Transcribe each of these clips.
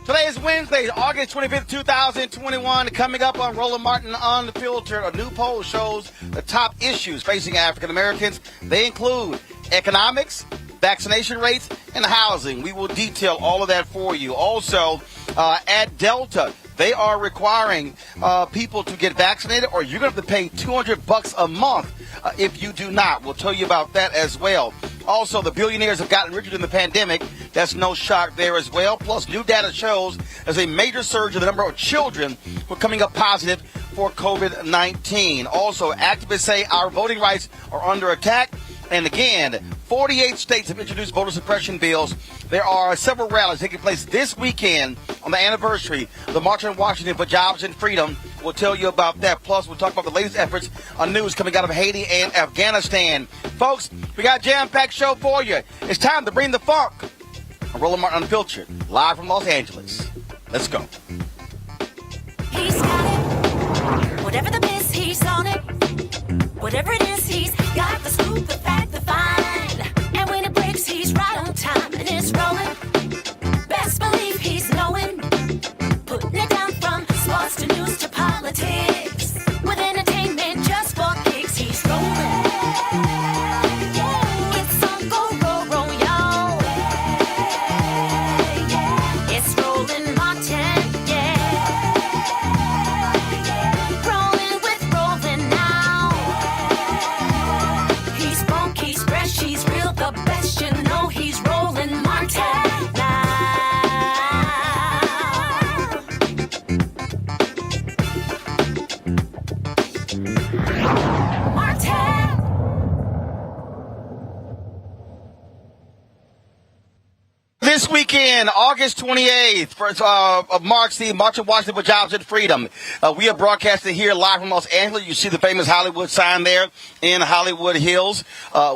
Today is Wednesday, August 25th, 2021. Coming up on Roland Martin Unfiltered, a new poll shows the top issues facing African Americans. They include economics, vaccination rates, and housing. We will detail all of that for you. Also, at Delta, they are requiring people to get vaccinated, or you're going to have to pay $200 a month if you do not. We'll tell you about that as well. Also, the billionaires have gotten richer in the pandemic. That's no shock there as well. Plus, new data shows there's a major surge in the number of children who are coming up positive for COVID-19. Also, activists say our voting rights are under attack. And again, 48 states have introduced voter suppression bills. There are several rallies taking place this weekend on the anniversary of the March on Washington for Jobs and Freedom. We'll tell you about that. Plus, we'll talk about the latest efforts on news coming out of Haiti and Afghanistan. Folks, we got a jam-packed show for you. It's time to bring the funk. Roland Martin Unfiltered, live from Los Angeles. Let's go. He's got it. Whatever the miss, he's on it. Whatever it is, he's got the scoop, the fact, the find. And when it breaks, he's right on time. And it's rolling. Best believe he's knowing. Putting it down from sports to news to politics. With entertainment just for kicks, he's rolling. It's on go, roll, roll, y'all. It's Roland Martin, yeah. Rolling with Roland now. He's funk, he's fresh, he's real, the best, you know he's Roland Martin now. Martin. This weekend, August 28th, marks the March on Washington for Jobs and Freedom. We are broadcasting here live from Los Angeles. You see the famous Hollywood sign there in Hollywood Hills.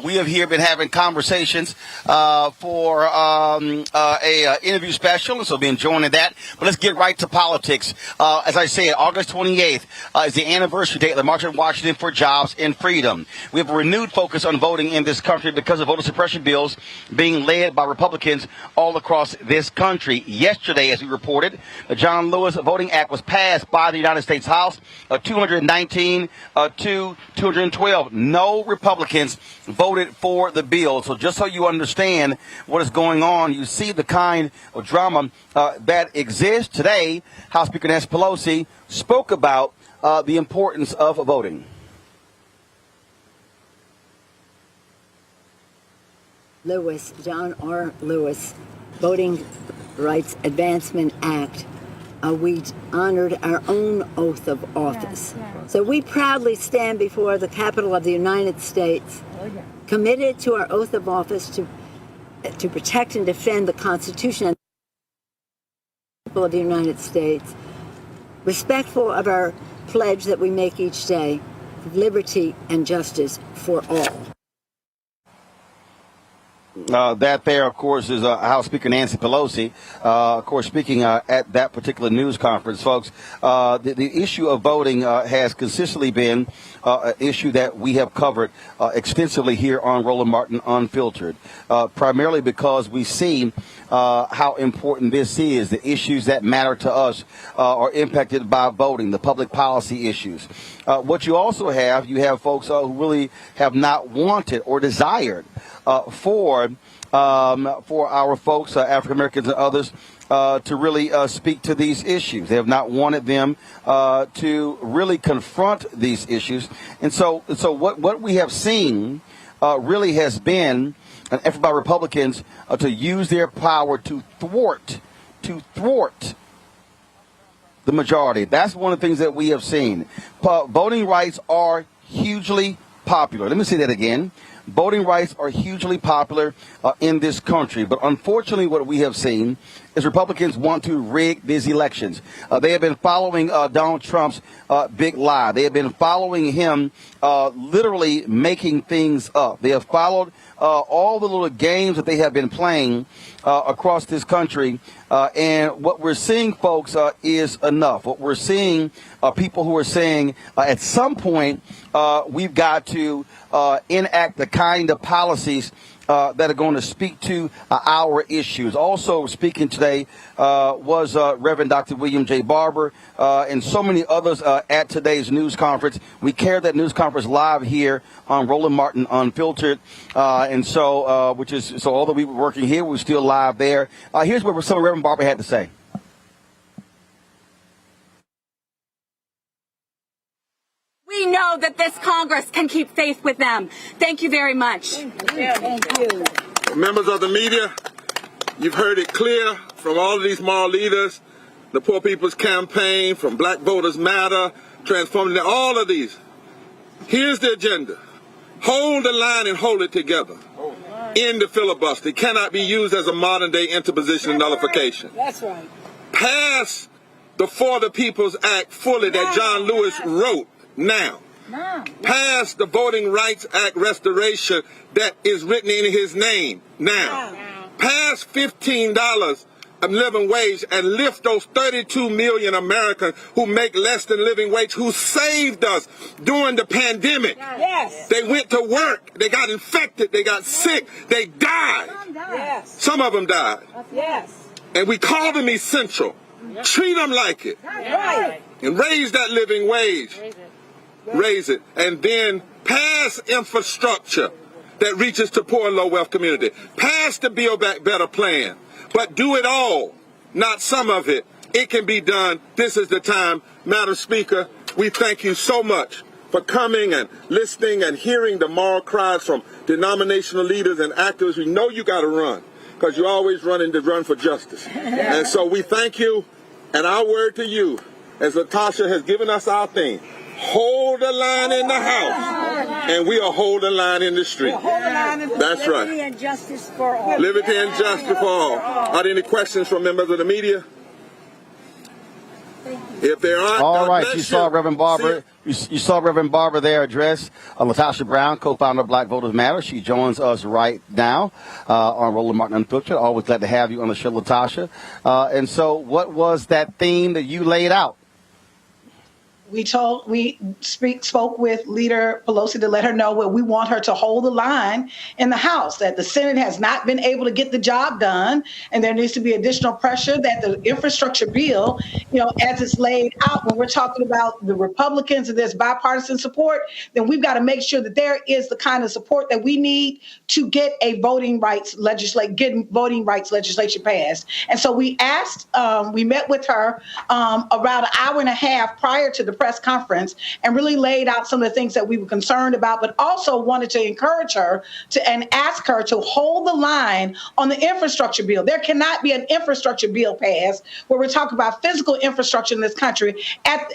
We have here been having conversations for a interview special, and so we'll be enjoying that. But let's get right to politics. As I said, August 28th is the anniversary date of the March on Washington for Jobs and Freedom. We have a renewed focus on voting in this country because of voter suppression bills being led by Republicans all across this country. Yesterday, as we reported, the John Lewis Voting Act was passed by the United States House, 219 to 212. No Republicans voted for the bill. So just so you understand what is going on, you see the kind of drama that exists today. House Speaker Nancy Pelosi spoke about the importance of voting. Lewis, John R. Lewis, Voting Rights Advancement Act, we honored our own oath of office. So we proudly stand before the Capitol of the United States, committed to our oath of office to protect and defend the Constitution and the people of the United States, respectful of our pledge that we make each day of liberty and justice for all. That there, of course, is House Speaker Nancy Pelosi, of course, speaking at that particular news conference, folks. The issue of voting has consistently been an issue that we have covered extensively here on Roland Martin Unfiltered, primarily because we see how important this is. The issues that matter to us are impacted by voting, the public policy issues. What you also have, you have folks who really have not wanted or desired for our folks, African Americans and others, to really speak to these issues. They have not wanted them to really confront these issues. And so what we have seen really has been an effort by Republicans to use their power to thwart the majority. That's one of the things that we have seen. Voting rights are hugely popular. Let me say that again. Voting rights are hugely popular in this country. But unfortunately, what we have seen is Republicans want to rig these elections. They have been following Donald Trump's big lie. They have been following him literally making things up. They have followed all the little games that they have been playing across this country. And what we're seeing, folks, is enough. What we're seeing people who are saying at some point we've got to enact the kind of policies that are going to speak to our issues. Also speaking today was Reverend Dr. William J. Barber and so many others at today's news conference. We carried that news conference live here on Roland Martin Unfiltered. And so, although we were working here, we were still live there. Here's what some of Reverend Barber had to say. We know that this Congress can keep faith with them. Thank you very much. Thank you. Members of the media, you've heard it clear from all of these moral leaders, the Poor People's Campaign, from Black Voters Matter, Transforming, all of these. Here's the agenda. Hold the line and hold it together. End the filibuster. It cannot be used as a modern-day interposition and nullification. That's right. Pass the For the People's Act fully that John Lewis wrote now. Pass the Voting Rights Act restoration that is written in his name now. Pass $15 of living wage and lift those 32 million Americans who make less than living wage, who saved us during the pandemic. Yes. They went to work. They got infected. They got sick. They died. Yes. Some of them died. Yes. And we call them essential. Treat them like it. Right. And raise that living wage. Raise it. And then pass infrastructure that reaches to poor and low wealth community. Pass the Build Back Better plan. But do it all, not some of it. It can be done. This is the time. Madam Speaker, we thank you so much for coming and listening and hearing the moral cries from denominational leaders and activists. We know you got to run because you're always running to run for justice. And so we thank you. And our word to you, as Latasha has given us our theme, hold the line in the house, and we'll hold the line in the street. That's right. Liberty and justice for all. Liberty and justice for all. Are there any questions from members of the media? If there aren't, all God right, bless you saw Reverend Barber. You saw Reverend Barber there address Latasha Brown, co-founder of Black Voters Matter. She joins us right now on Roland Martin Unfiltered. Always glad to have you on the show, Latasha. And so what was that theme that you laid out? We spoke with Leader Pelosi to let her know where we want her to hold the line in the House, that the Senate has not been able to get the job done, and there needs to be additional pressure that the infrastructure bill, as it's laid out, when we're talking about the Republicans and there's bipartisan support, then we've got to make sure that there is the kind of support that we need to get a voting rights legislation passed. And so we asked, we met with her around an hour and a half prior to the press conference and really laid out some of the things that we were concerned about, but also wanted to encourage her and ask her to hold the line on the infrastructure bill. There cannot be an infrastructure bill passed where we're talking about physical infrastructure in this country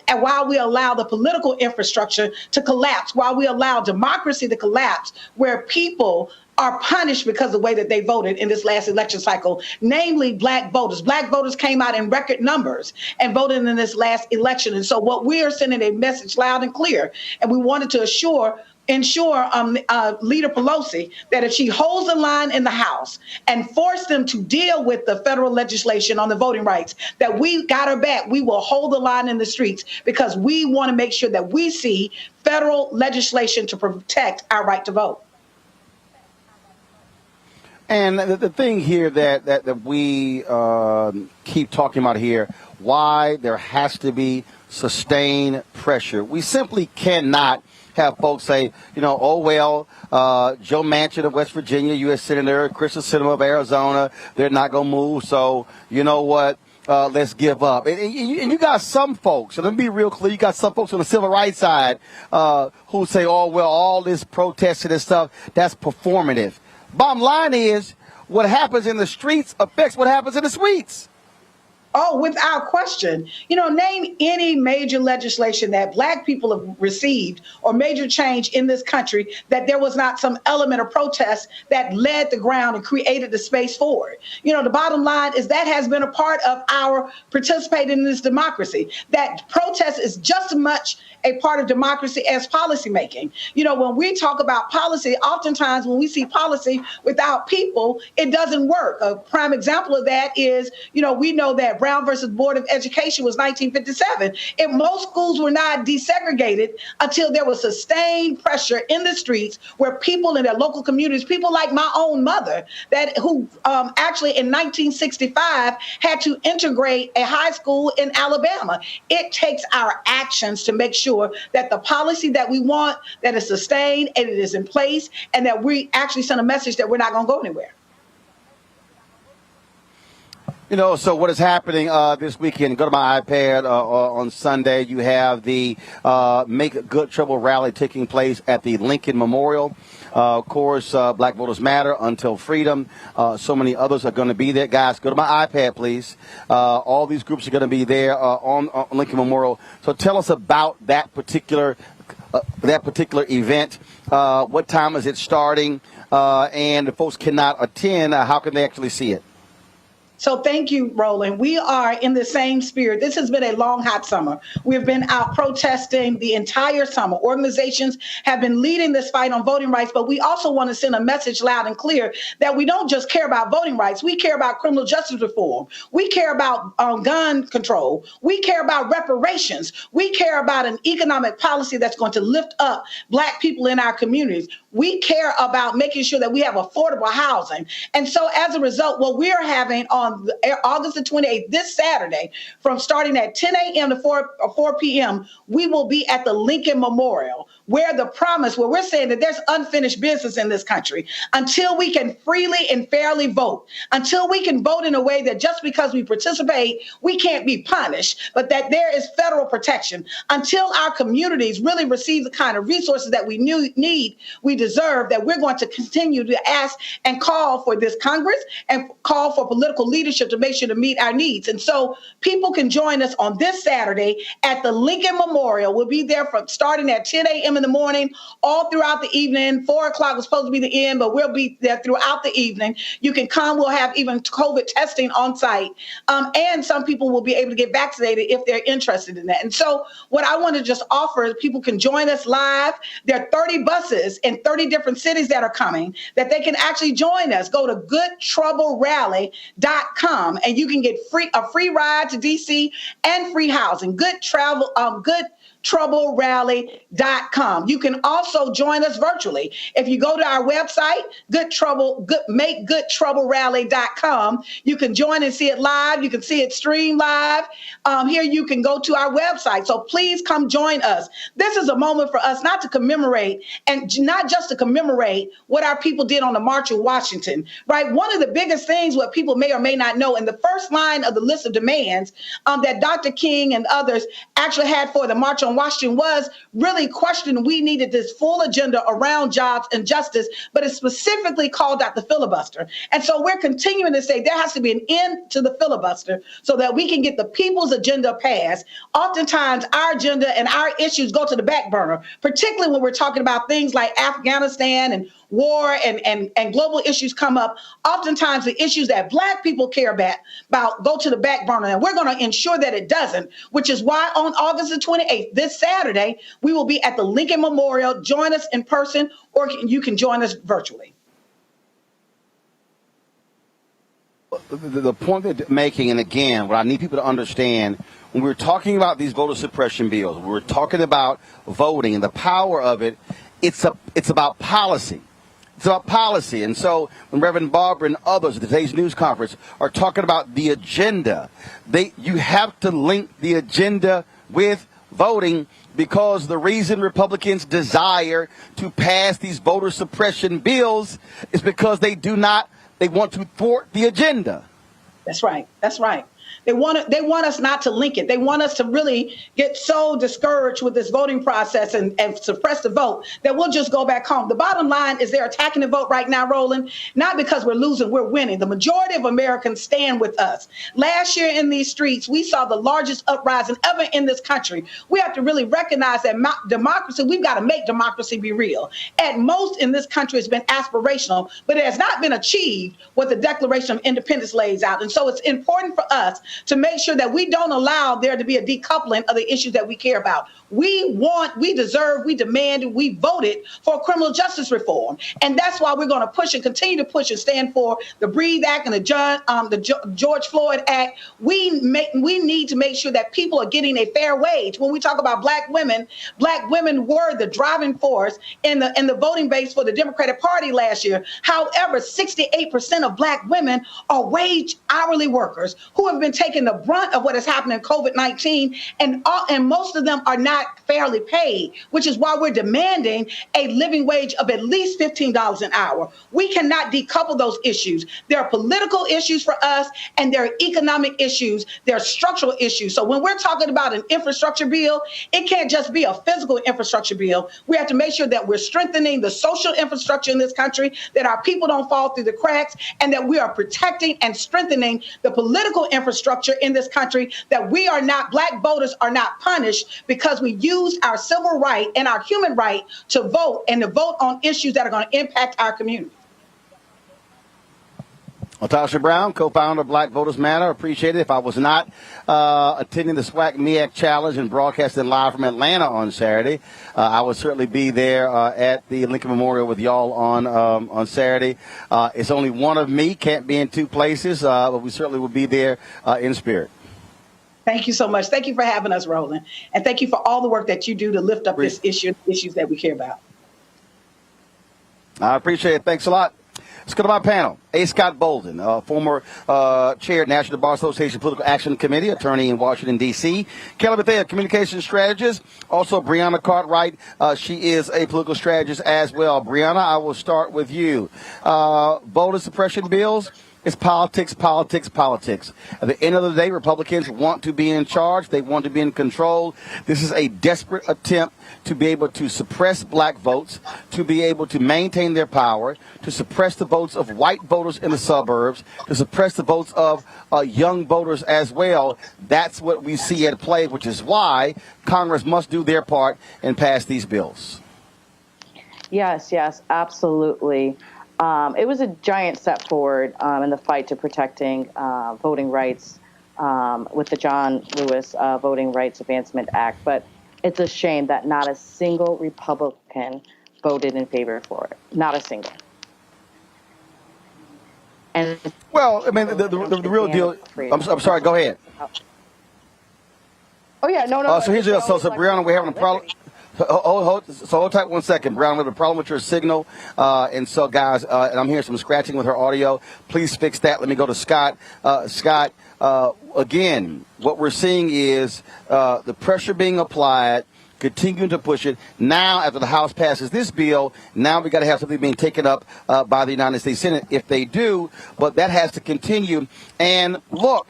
while we allow the political infrastructure to collapse, while we allow democracy to collapse, where people are punished because of the way that they voted in this last election cycle, namely Black voters. Black voters came out in record numbers and voted in this last election. And so what we are sending a message loud and clear, and we wanted to ensure Leader Pelosi that if she holds the line in the House and force them to deal with the federal legislation on the voting rights, that we got her back. We will hold the line in the streets because we want to make sure that we see federal legislation to protect our right to vote. And the thing here that we keep talking about here, why there has to be sustained pressure. We simply cannot have folks say, Joe Manchin of West Virginia, U.S. Senator, Kristen Sinema of Arizona, they're not going to move. So, you know what? Let's give up. And you got some folks, and let me be real clear, you got some folks on the civil rights side who say, all this protesting and stuff, that's performative. Bottom line is, what happens in the streets affects what happens in the suites. Oh, without question. Name any major legislation that Black people have received or major change in this country that there was not some element of protest that led the ground and created the space for it. The bottom line is that has been a part of our participating in this democracy. That protest is just as much a part of democracy as policymaking. When we talk about policy, oftentimes when we see policy without people, it doesn't work. A prime example of that is, we know that Brown versus Board of Education was 1957. And most schools were not desegregated until there was sustained pressure in the streets where people in their local communities, people like my own mother, who actually in 1965 had to integrate a high school in Alabama. It takes our actions to make sure that the policy that we want, that is sustained and it is in place, and that we actually send a message that we're not going to go anywhere. So what is happening this weekend? Go to my iPad on Sunday. You have the Make Good Trouble rally taking place at the Lincoln Memorial. Of course, Black Voters Matter, Until Freedom. So many others are going to be there. Guys, go to my iPad, please. All these groups are going to be there on Lincoln Memorial. So tell us about that particular that particular event. What time is it starting? And if folks cannot attend, how can they actually see it? So thank you, Roland. We are in the same spirit. This has been a long, hot summer. We've been out protesting the entire summer. Organizations have been leading this fight on voting rights, but we also want to send a message loud and clear that we don't just care about voting rights. We care about criminal justice reform. We care about gun control. We care about reparations. We care about an economic policy that's going to lift up Black people in our communities. We care about making sure that we have affordable housing. And so as a result, what we're having on August the 28th, this Saturday, from starting at 10 a.m. to 4 p.m., we will be at the Lincoln Memorial, where we're saying that there's unfinished business in this country until we can freely and fairly vote, until we can vote in a way that just because we participate, we can't be punished, but that there is federal protection, until our communities really receive the kind of resources that we need, we deserve, that we're going to continue to ask and call for this Congress and call for political leadership to make sure to meet our needs. And so people can join us on this Saturday at the Lincoln Memorial. We'll be there from starting at 10 a.m. in the morning, all throughout the evening. 4 o'clock was supposed to be the end, but we'll be there throughout the evening. You can come. We'll have even COVID testing on site. And some people will be able to get vaccinated if they're interested in that. And so what I want to just offer is people can join us live. There are 30 buses in 30 different cities that are coming that they can actually join us. Go to goodtroublerally.com and you can get a free ride to DC and free housing. goodtroublerally.com. You can also join us virtually. If you go to our website, makegoodtroublerally.com, you can join and see it live. You can see it streamed live. Here you can go to our website. So please come join us. This is a moment for us not to commemorate, and not just to commemorate what our people did on the March of Washington, right? One of the biggest things what people may or may not know, in the first line of the list of demands that Dr. King and others actually had for the March on Washington was really questioning we needed this full agenda around jobs and justice, but it specifically called out the filibuster. And so we're continuing to say there has to be an end to the filibuster so that we can get the people's agenda passed. Oftentimes our agenda and our issues go to the back burner, particularly when we're talking about things like Afghanistan and war and global issues come up. Oftentimes the issues that Black people care about go to the back burner, and we're going to ensure that it doesn't, which is why on August the 28th, this Saturday, we will be at the Lincoln Memorial. Join us in person, or you can join us virtually. The point that they're making, and again, what I need people to understand, when we're talking about these voter suppression bills, we're talking about voting and the power of it, it's about policy. It's about policy. And so when Reverend Barber and others at today's news conference are talking about the agenda, you have to link the agenda with voting, because the reason Republicans desire to pass these voter suppression bills is because they want to thwart the agenda. That's right. That's right. They want us not to link it. They want us to really get so discouraged with this voting process and suppress the vote that we'll just go back home. The bottom line is they're attacking the vote right now, Roland, not because we're losing, we're winning. The majority of Americans stand with us. Last year in these streets, we saw the largest uprising ever in this country. We have to really recognize that democracy, we've got to make democracy be real. At most in this country, it's been aspirational, but it has not been achieved what the Declaration of Independence lays out. And so it's important for us to make sure that we don't allow there to be a decoupling of the issues that we care about. We deserve, we demand, we voted for criminal justice reform. And that's why we're going to push and continue to push and stand for the Breathe Act and the George Floyd Act. We need to make sure that people are getting a fair wage. When we talk about Black women were the driving force in the voting base for the Democratic Party last year. However, 68% of Black women are wage hourly workers who have been taking the brunt of what has happened in COVID-19, and most of them are not fairly paid, which is why we're demanding a living wage of at least $15 an hour. We cannot decouple those issues. There are political issues for us, and there are economic issues. There are structural issues. So when we're talking about an infrastructure bill, it can't just be a physical infrastructure bill. We have to make sure that we're strengthening the social infrastructure in this country, that our people don't fall through the cracks, and that we are protecting and strengthening the political infrastructure infrastructure in this country, that we are not, black voters are not punished because we use our civil right and our human right to vote, and to vote on issues that are going to impact our community. Natasha Brown, co-founder of Black Voters Matter. Appreciate it. If I was not attending the SWAC MEAC Challenge and broadcasting live from Atlanta on Saturday, I would certainly be there at the Lincoln Memorial with y'all on Saturday. It's only one of me, can't be in two places, but we certainly will be there in spirit. Thank you so much. Thank you for having us, Roland. And thank you for all the work that you do to lift up this issue, issues that we care about. I appreciate it. Thanks a lot. Let's go to my panel. A. Scott Bolden, former chair, National Bar Association Political Action Committee, attorney in Washington, D.C. Kelly Bethea, communications strategist. Also, Brianna Cartwright. She is a political strategist as well. Brianna, I will start with you. Voter suppression bills. It's politics, politics, politics. At the end of the day, Republicans want to be in charge. They want to be in control. This is a desperate attempt to be able to suppress black votes, to be able to maintain their power, to suppress the votes of white voters in the suburbs, to suppress the votes of young voters as well. That's what we see at play, which is why Congress must do their part and pass these bills. Yes, absolutely. It was a giant step forward in the fight to protecting voting rights with the John Lewis Voting Rights Advancement Act. But it's a shame that not a single Republican voted in favor for it. Not a single. And well, I mean, the real deal. I'm sorry. Go ahead. Oh yeah, no. So here's the so Brianna, we're having a problem. Hold tight 1 second, Brown. We have a problem with your signal, and so guys, and I'm hearing some scratching with her audio. Please fix that. Let me go to Scott. Scott, again, what we're seeing is the pressure being applied, continuing to push it. Now, after the House passes this bill, now we got to have something being taken up by the United States Senate if they do. But that has to continue. And look.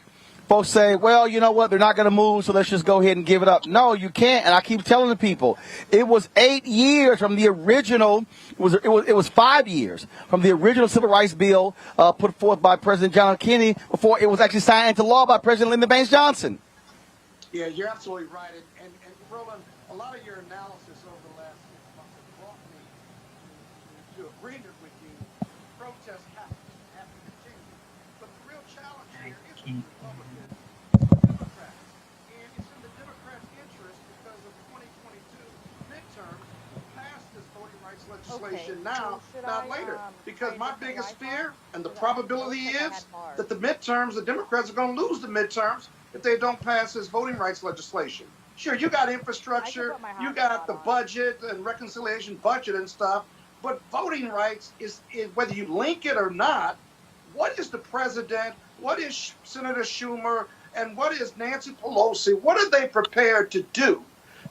Folks say, well, you know what, they're not going to move, so let's just go ahead and give it up. No, you can't, and I keep telling the people, it was 8 years from the original, it was 5 years from the original civil rights bill put forth by President John F. Kennedy before it was actually signed into law by President Lyndon Baines Johnson. Yeah, you're absolutely right. And Roland, a lot of your analysis over the last 6 months has brought me to agreement with you. Protests have to continue. But the real challenge here is Democrats. And it's in the Democrats' interest because of the 2022 midterms to pass this voting rights legislation now, not later. Because my biggest fear and the probability is that the midterms, the Democrats are going to lose the midterms if they don't pass this voting rights legislation. Sure, you got infrastructure, you got the budget and reconciliation budget and stuff, but voting rights is whether you link it or not. What is the president, what is Senator Schumer, and what is Nancy Pelosi? What are they prepared to do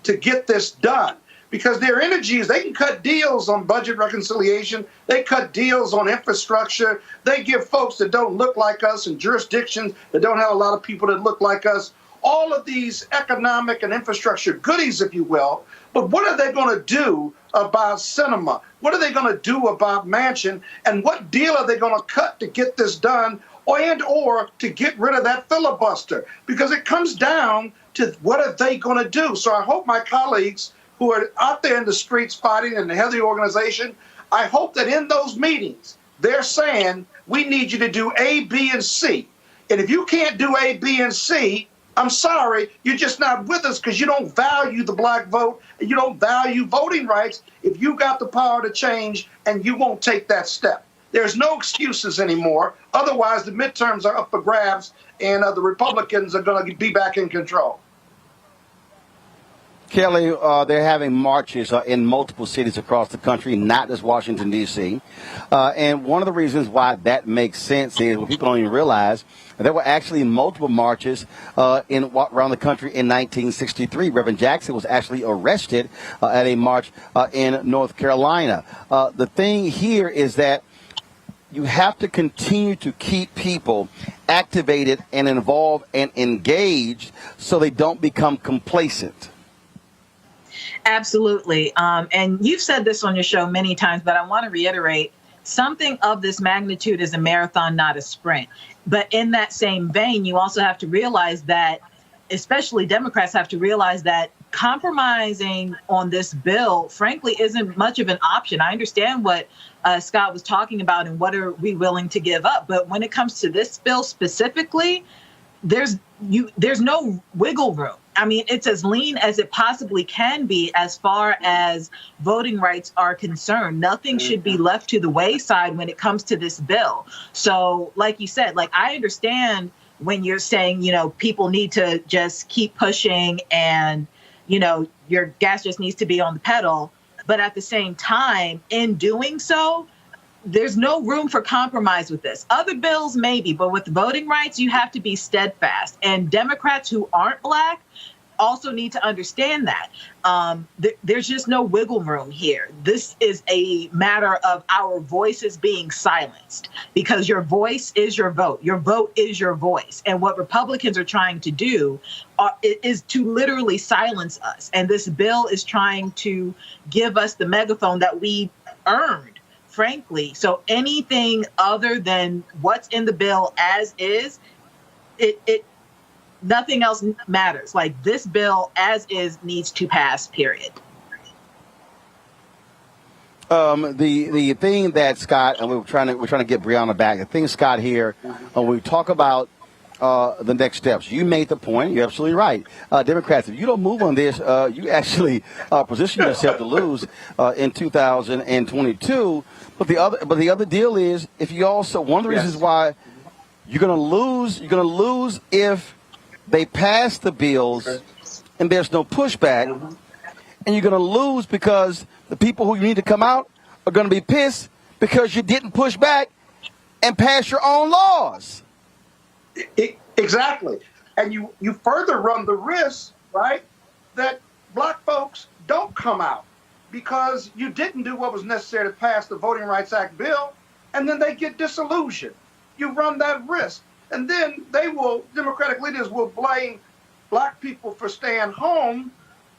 to get this done? Because their energies, they can cut deals on budget reconciliation. They cut deals on infrastructure. They give folks that don't look like us in jurisdictions that don't have a lot of people that look like us all of these economic and infrastructure goodies, if you will. But what are they going to do about cinema? What are they going to do about Manchin? And what deal are they going to cut to get this done or to get rid of that filibuster? Because it comes down to what are they going to do? So I hope my colleagues who are out there in the streets fighting and the head of the organization, I hope that in those meetings, they're saying, we need you to do A, B, and C. And if you can't do A, B, and C, I'm sorry, you're just not with us because you don't value the black vote and you don't value voting rights if you got the power to change and you won't take that step. There's no excuses anymore. Otherwise, the midterms are up for grabs and the Republicans are going to be back in control. Kelly, they're having marches in multiple cities across the country, not just Washington, D.C. And one of the reasons why that makes sense is what people don't even realize, there were actually multiple marches around the country in 1963. Reverend Jackson was actually arrested at a march in North Carolina. The thing here is that you have to continue to keep people activated and involved and engaged so they don't become complacent. Absolutely. And you've said this on your show many times, but I want to reiterate something of this magnitude is a marathon, not a sprint. But in that same vein, you also have to realize that, especially Democrats have to realize that compromising on this bill, frankly, isn't much of an option. I understand what Scott was talking about and what are we willing to give up. But when it comes to this bill specifically, there's no wiggle room. I mean, it's as lean as it possibly can be as far as voting rights are concerned. Nothing should be left to the wayside when it comes to this bill. So, like you said, like, I understand when you're saying, people need to just keep pushing and, your gas just needs to be on the pedal. But at the same time, in doing so, there's no room for compromise with this. Other bills, maybe, but with voting rights, you have to be steadfast. And Democrats who aren't Black also need to understand that. There's just no wiggle room here. This is a matter of our voices being silenced, because your voice is your vote. Your vote is your voice. And what Republicans are trying to do is to literally silence us. And this bill is trying to give us the megaphone that we earned, frankly. So anything other than what's in the bill as is, nothing else matters. Like, this bill as is needs to pass, period. The thing that Scott, and we're trying to get Brianna back. The thing, Scott, here, when we talk about the next steps, you made the point. You're absolutely right. Democrats, if you don't move on this, you actually position yourself to lose in 2022. But the other deal is, if you also, one of the reasons why you're going to lose if they pass the bills and there's no pushback, and you're going to lose because the people who you need to come out are going to be pissed because you didn't push back and pass your own laws. Exactly. And you further run the risk, right, that Black folks don't come out because you didn't do what was necessary to pass the Voting Rights Act bill, and then they get disillusioned. You run that risk. And then Democratic leaders will blame Black people for staying home.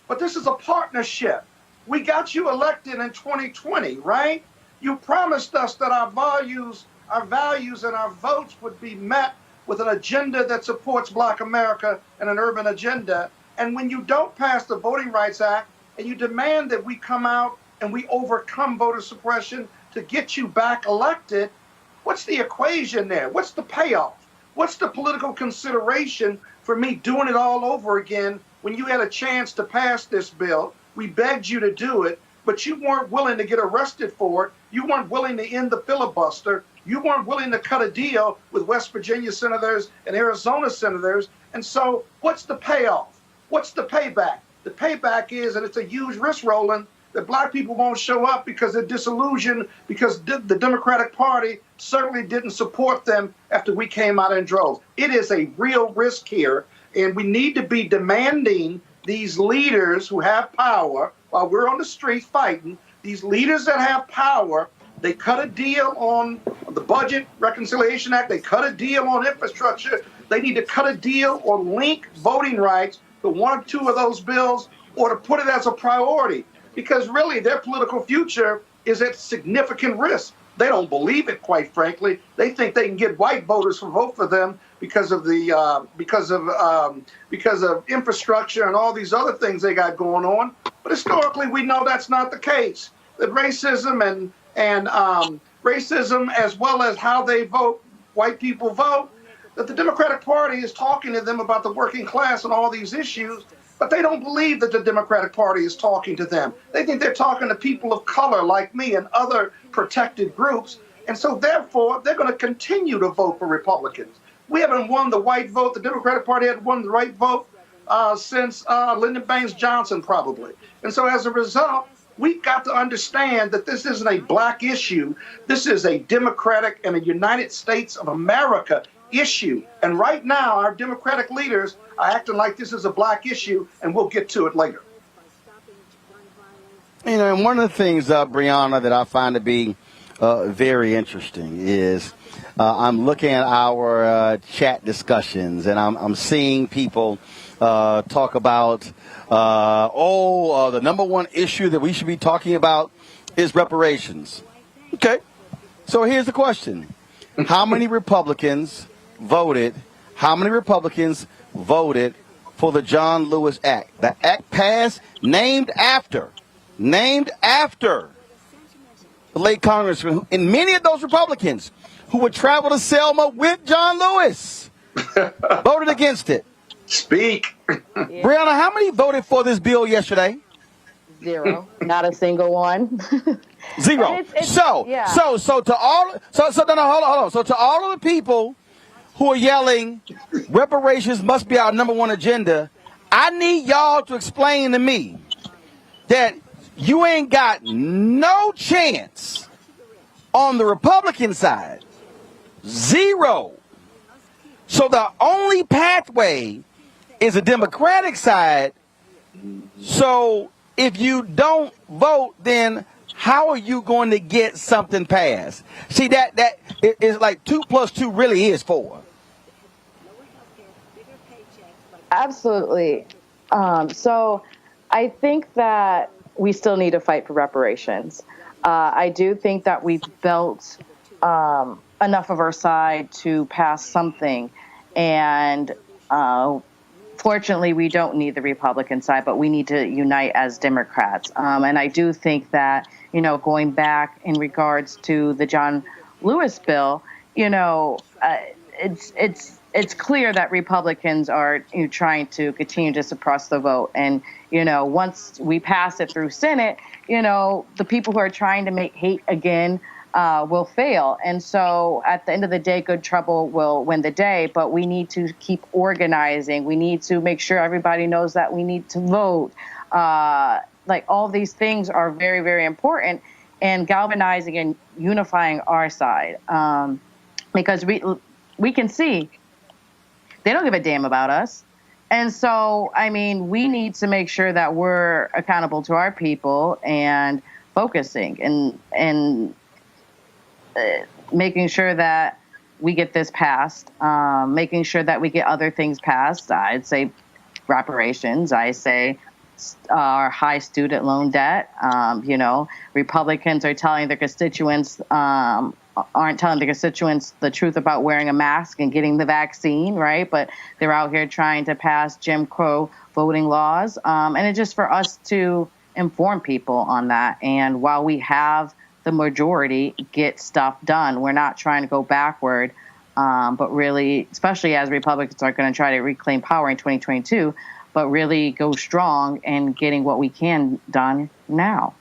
But this is a partnership. We got you elected in 2020, right? You promised us that our values and our votes would be met with an agenda that supports Black America and an urban agenda. And when you don't pass the Voting Rights Act and you demand that we come out and we overcome voter suppression to get you back elected, what's the equation there? What's the payoff? What's the political consideration for me doing it all over again when you had a chance to pass this bill? We begged you to do it, but you weren't willing to get arrested for it. You weren't willing to end the filibuster. You weren't willing to cut a deal with West Virginia senators and Arizona senators. And so what's the payoff? What's the payback? The payback is, and it's a huge risk, Roland, that Black people won't show up because they're disillusioned, because the Democratic Party certainly didn't support them after we came out in droves. It is a real risk here, and we need to be demanding these leaders who have power, while we're on the street fighting, these leaders that have power, they cut a deal on the Budget Reconciliation Act, they cut a deal on infrastructure, they need to cut a deal or link voting rights to one or two of those bills, or to put it as a priority. Because really, their political future is at significant risk. They don't believe it, quite frankly. They think they can get white voters to vote for them because of infrastructure and all these other things they got going on. But historically, we know that's not the case. That racism and racism, as well as how they vote, white people vote, that the Democratic Party is talking to them about the working class and all these issues. But they don't believe that the Democratic Party is talking to them. They think they're talking to people of color like me and other protected groups. And so, therefore, they're going to continue to vote for Republicans. We haven't won the white vote. The Democratic Party hasn't won the right vote since Lyndon Baines Johnson, probably. And so, as a result, we've got to understand that this isn't a Black issue. This is a Democratic and a United States of America issue. And right now, our Democratic leaders are acting like this is a Black issue, and we'll get to it later. And one of the things, Brianna, that I find to be very interesting is I'm looking at our chat discussions, and I'm seeing people talk about, the number one issue that we should be talking about is reparations. Okay. So here's the question. How many Republicans voted for the John Lewis Act? The act passed named after the late Congressman, and many of those Republicans who would travel to Selma with John Lewis voted against it. Speak. Brianna, how many voted for this bill yesterday? 0. Not a single one. 0. So to all of the people who are yelling, reparations must be our number one agenda, I need y'all to explain to me that you ain't got no chance on the Republican side. 0. So the only pathway is a Democratic side. So if you don't vote, then how are you going to get something passed? See, that is like 2 + 2 really is 4. Absolutely. So I think that we still need to fight for reparations. I do think that we've built enough of our side to pass something. And fortunately, we don't need the Republican side, but we need to unite as Democrats. And I do think that, going back in regards to the John Lewis bill, it's clear that Republicans are trying to continue to suppress the vote. And, once we pass it through Senate, the people who are trying to make hate again will fail. And so at the end of the day, good trouble will win the day. But we need to keep organizing. We need to make sure everybody knows that we need to vote. Like all these things are very, very important in galvanizing and unifying our side. Because we can see they don't give a damn about us. And so, we need to make sure that we're accountable to our people and focusing and making sure that we get this passed, making sure that we get other things passed. I'd say reparations. I say our high student loan debt. Republicans are telling their constituents, aren't telling their constituents the truth about wearing a mask and getting the vaccine, right? But they're out here trying to pass Jim Crow voting laws. And it's just for us to inform people on that. And while we have the majority, get stuff done. We're not trying to go backward, but really, especially as Republicans are going to try to reclaim power in 2022, but really go strong in getting what we can done now.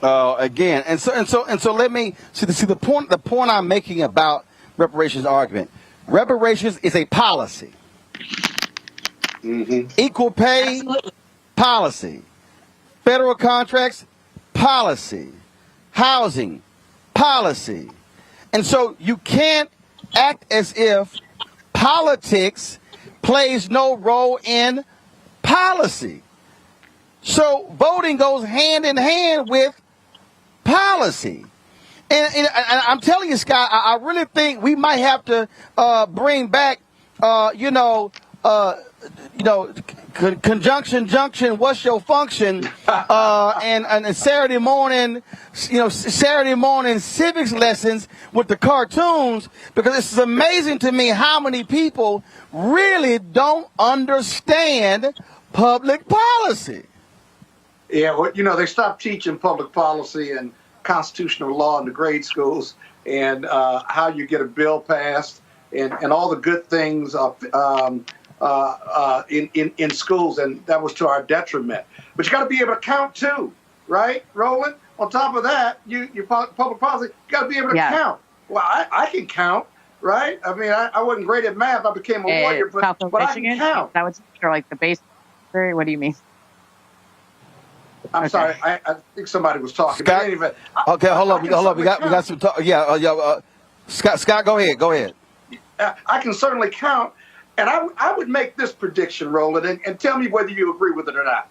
Again, and so let me see the point I'm making about reparations argument. Reparations is a policy. Mm-hmm. Equal pay, Absolutely. Policy. Federal contracts, policy. Housing, policy. And so you can't act as if politics plays no role in policy. So voting goes hand in hand with policy. And I'm telling you, Scott, I really think we might have to bring back, conjunction, junction, what's your function, and Saturday morning civics lessons with the cartoons, because it's amazing to me how many people really don't understand public policy. Yeah, well, they stopped teaching public policy and constitutional law in the grade schools, and how you get a bill passed, and all the good things in schools, and that was to our detriment. But you got to be able to count too, right, Roland? On top of that, your public policy, you got to be able to count. Well, I can count, right? I wasn't great at math. I became a lawyer, but I can count. That was like the basic. What do you mean? I'm sorry. I think somebody was talking. Scott, anyway, hold on. We got some talk. Scott, go ahead. I can certainly count, and I would make this prediction, Roland, and tell me whether you agree with it or not.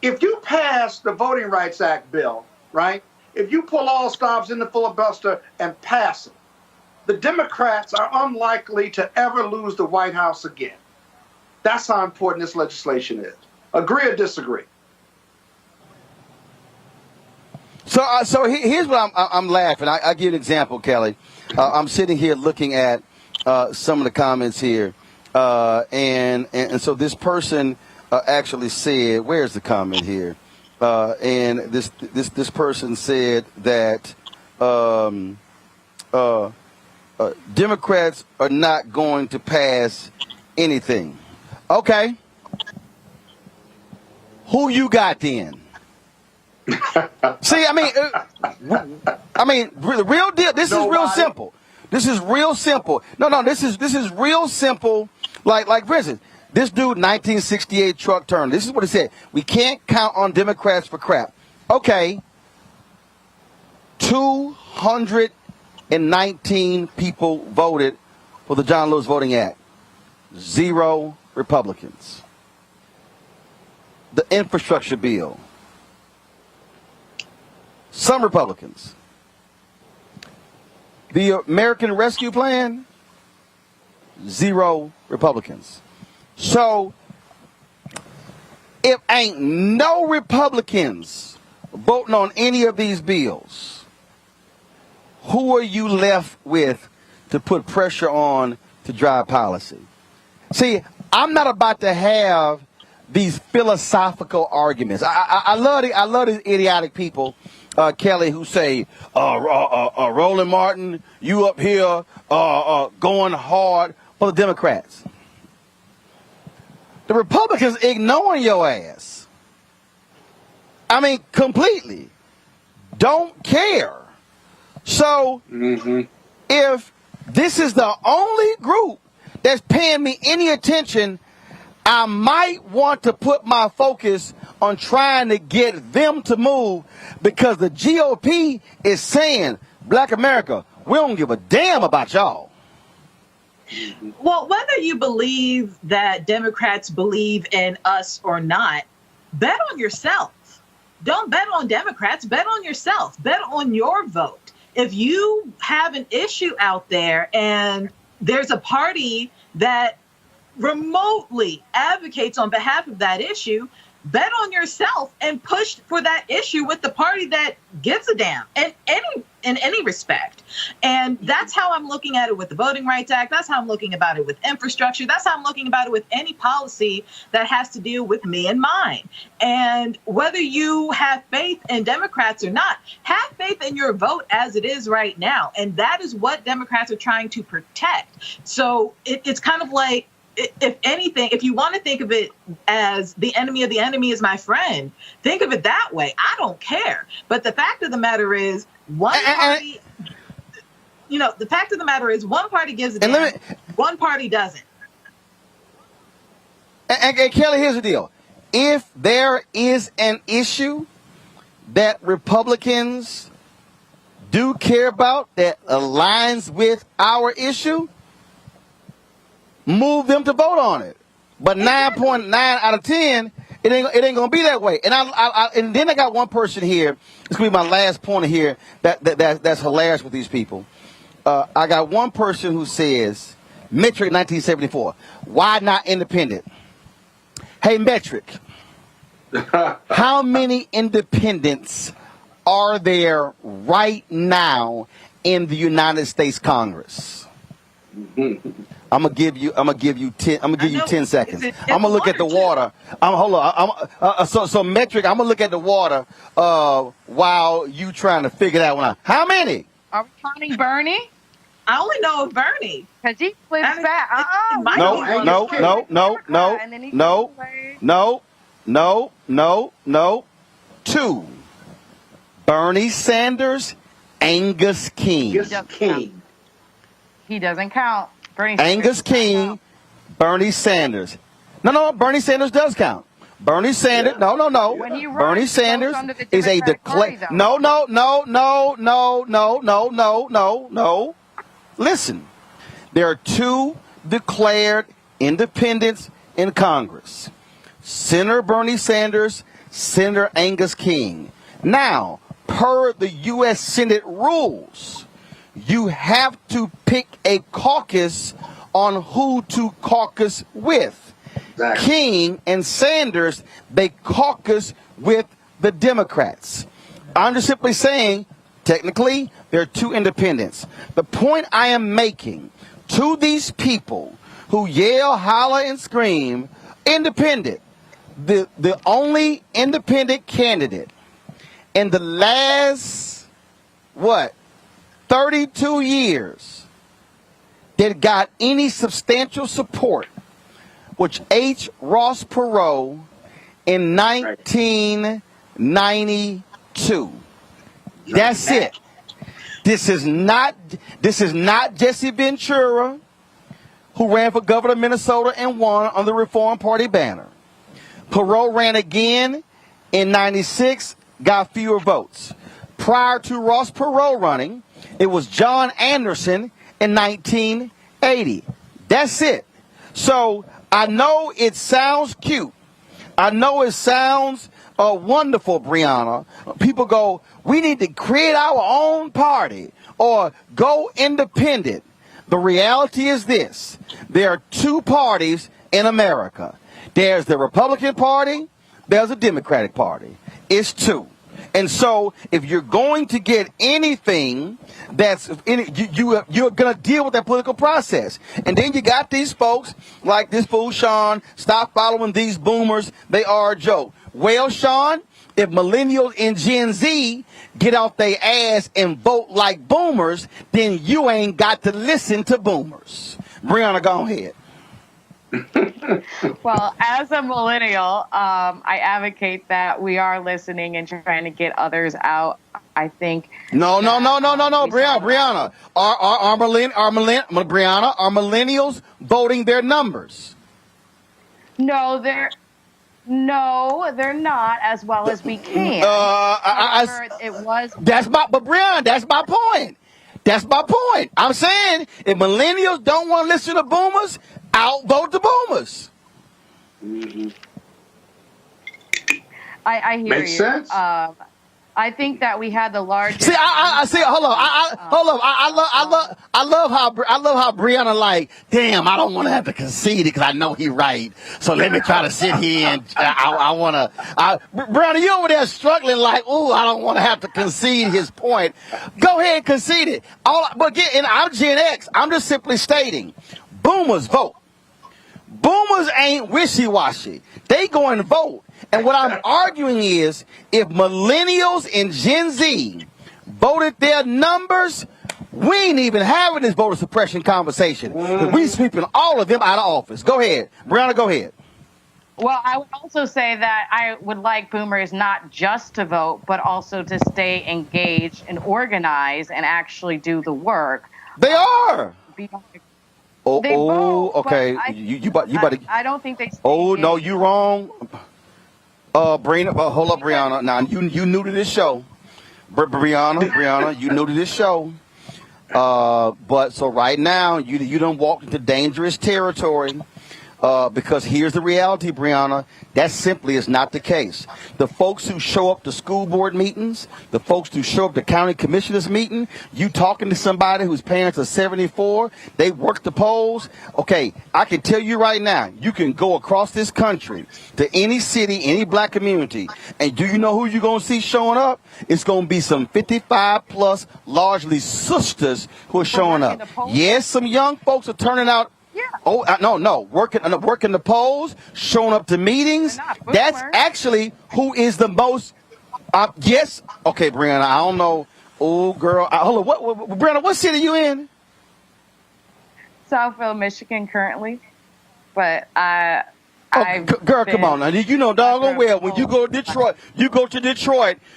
If you pass the Voting Rights Act bill, right? If you pull all stops in the filibuster and pass it, the Democrats are unlikely to ever lose the White House again. That's how important this legislation is. Agree or disagree? Here's what I'm laughing. I give you an example, Kelly. I'm sitting here looking at some of the comments here, and so this person actually said, "Where's the comment here?" And this person said that Democrats are not going to pass anything. Okay, who you got then? See, I mean, the real deal. This is real simple. This is real simple. No, this is real simple. Like for instance, this dude, 1968 truck turn. This is what he said. We can't count on Democrats for crap. Okay. 219 people voted for the John Lewis Voting Act. 0 Republicans. The infrastructure bill. Some Republicans. The American Rescue Plan, 0 Republicans. So, if ain't no Republicans voting on any of these bills, who are you left with to put pressure on to drive policy? See, I'm not about to have these philosophical arguments. I love these idiotic people, Kelly, who say, Roland Martin, you up here going hard for the Democrats. The Republicans ignoring your ass. I mean, completely. Don't care. So, if this is the only group that's paying me any attention, I might want to put my focus on trying to get them to move, because the GOP is saying, Black America, we don't give a damn about y'all. Well, whether you believe that Democrats believe in us or not, bet on yourself. Don't bet on Democrats, bet on yourself, bet on your vote. If you have an issue out there and there's a party that remotely advocates on behalf of that issue, bet on yourself and push for that issue with the party that gives a damn in any respect. And that's how I'm looking at it with the Voting Rights Act. That's how I'm looking about it with infrastructure. That's how I'm looking about it with any policy that has to deal with me and mine. And whether you have faith in Democrats or not, have faith in your vote as it is right now. And that is what Democrats are trying to protect. So it's kind of like, if anything, if you want to think of it as the enemy of the enemy is my friend, think of it that way. I don't care. But the fact of the matter is, one party gives a damn, one party doesn't. And Kelly, here's the deal. If there is an issue that Republicans do care about that aligns with our issue, move them to vote on it. But 9.9 out of 10, it ain't gonna be that way. And and then I got one person here. It's gonna be my last point here. That's hilarious with these people. I got one person who says, Metric 1974. Why not independent? Hey, Metric. How many independents are there right now in the United States Congress? I'm gonna give you 10 seconds. I'm gonna look at the water. Hold on. So Metric, I'm gonna look at the water while you trying to figure that one out. How many? Are we counting Bernie? I only know of Bernie. Because he flips back. No. 2. Bernie Sanders, Angus King. He doesn't count. Angus King, Bernie Sanders. No, Bernie Sanders does count. Bernie Sanders, no. Bernie Sanders is a declared. No. Listen, there are 2 declared independents in Congress. Senator Bernie Sanders, Senator Angus King. Now, per the U.S. Senate rules, you have to pick a caucus on who to caucus with. Exactly. King and Sanders, they caucus with the Democrats. I'm just simply saying, technically, there are two independents. The point I am making to these people who yell, holler, and scream, independent, the only independent candidate in the last, 32 years that got any substantial support was H. Ross Perot in 1992. That's it. This is not Jesse Ventura, who ran for governor of Minnesota and won on the Reform Party banner. Perot ran again in 96, got fewer votes. Prior to Ross Perot running, it was John Anderson in 1980. That's it. So I know it sounds cute. I know it sounds wonderful, Brianna. People go, we need to create our own party or go independent. The reality is this. There are two parties in America. There's the Republican Party. There's the Democratic Party. It's two. And so if you're going to get anything that's you're going to deal with that political process. And then you got these folks like this fool Sean, stop following these boomers. They are a joke. Well, Sean, if millennials and Gen Z get off their ass and vote like boomers, then you ain't got to listen to boomers. Brianna, go ahead. Well, as a millennial, I advocate that we are listening and trying to get others out. I think. No, Brianna. Are millennials voting their numbers? No, they're not as well as we can. But Brianna, that's my point. That's my point. I'm saying if millennials don't want to listen to boomers, outvote the boomers. Mm-hmm. I hear Makes you. sense. I think that we had the largest. See, I see. Hold on. I love how Brianna like. Damn, I don't want to have to concede it because I know he right. So let me try to sit here and I want to. Brianna, you over there struggling like, ooh, I don't want to have to concede his point. Go ahead and concede it. But again, and I'm Gen X. I'm just simply stating, boomers vote. Boomers ain't wishy-washy. They go and vote. And what I'm arguing is, if millennials and Gen Z voted their numbers, we ain't even having this voter suppression conversation. We sweeping all of them out of office. Go ahead. Brianna, go ahead. Well, I would also say that I would like boomers not just to vote, but also to stay engaged and organize and actually do the work. They are. Okay. You about to. I don't think they. No, you wrong. Hold up, Brianna. Now you new to this show, Brianna, you new to this show. But so right now you done walked into dangerous territory. Because here's the reality, Brianna, that simply is not the case. The folks who show up to school board meetings, the folks who show up to county commissioners meeting, you talking to somebody whose parents are 74, they work the polls. Okay, I can tell you right now, you can go across this country to any city, any black community, and do you know who you're going to see showing up? It's going to be some 55 plus, largely sisters who are showing up. Yes, some young folks are turning out. No. Working the polls, showing up to meetings. That's actually who is the most. Yes. Okay, Brianna. I don't know. Oh, girl. Hold on. Brianna, what city are you in? Southville, Michigan, currently. But girl, come on now. You know doggone well when you go to Detroit,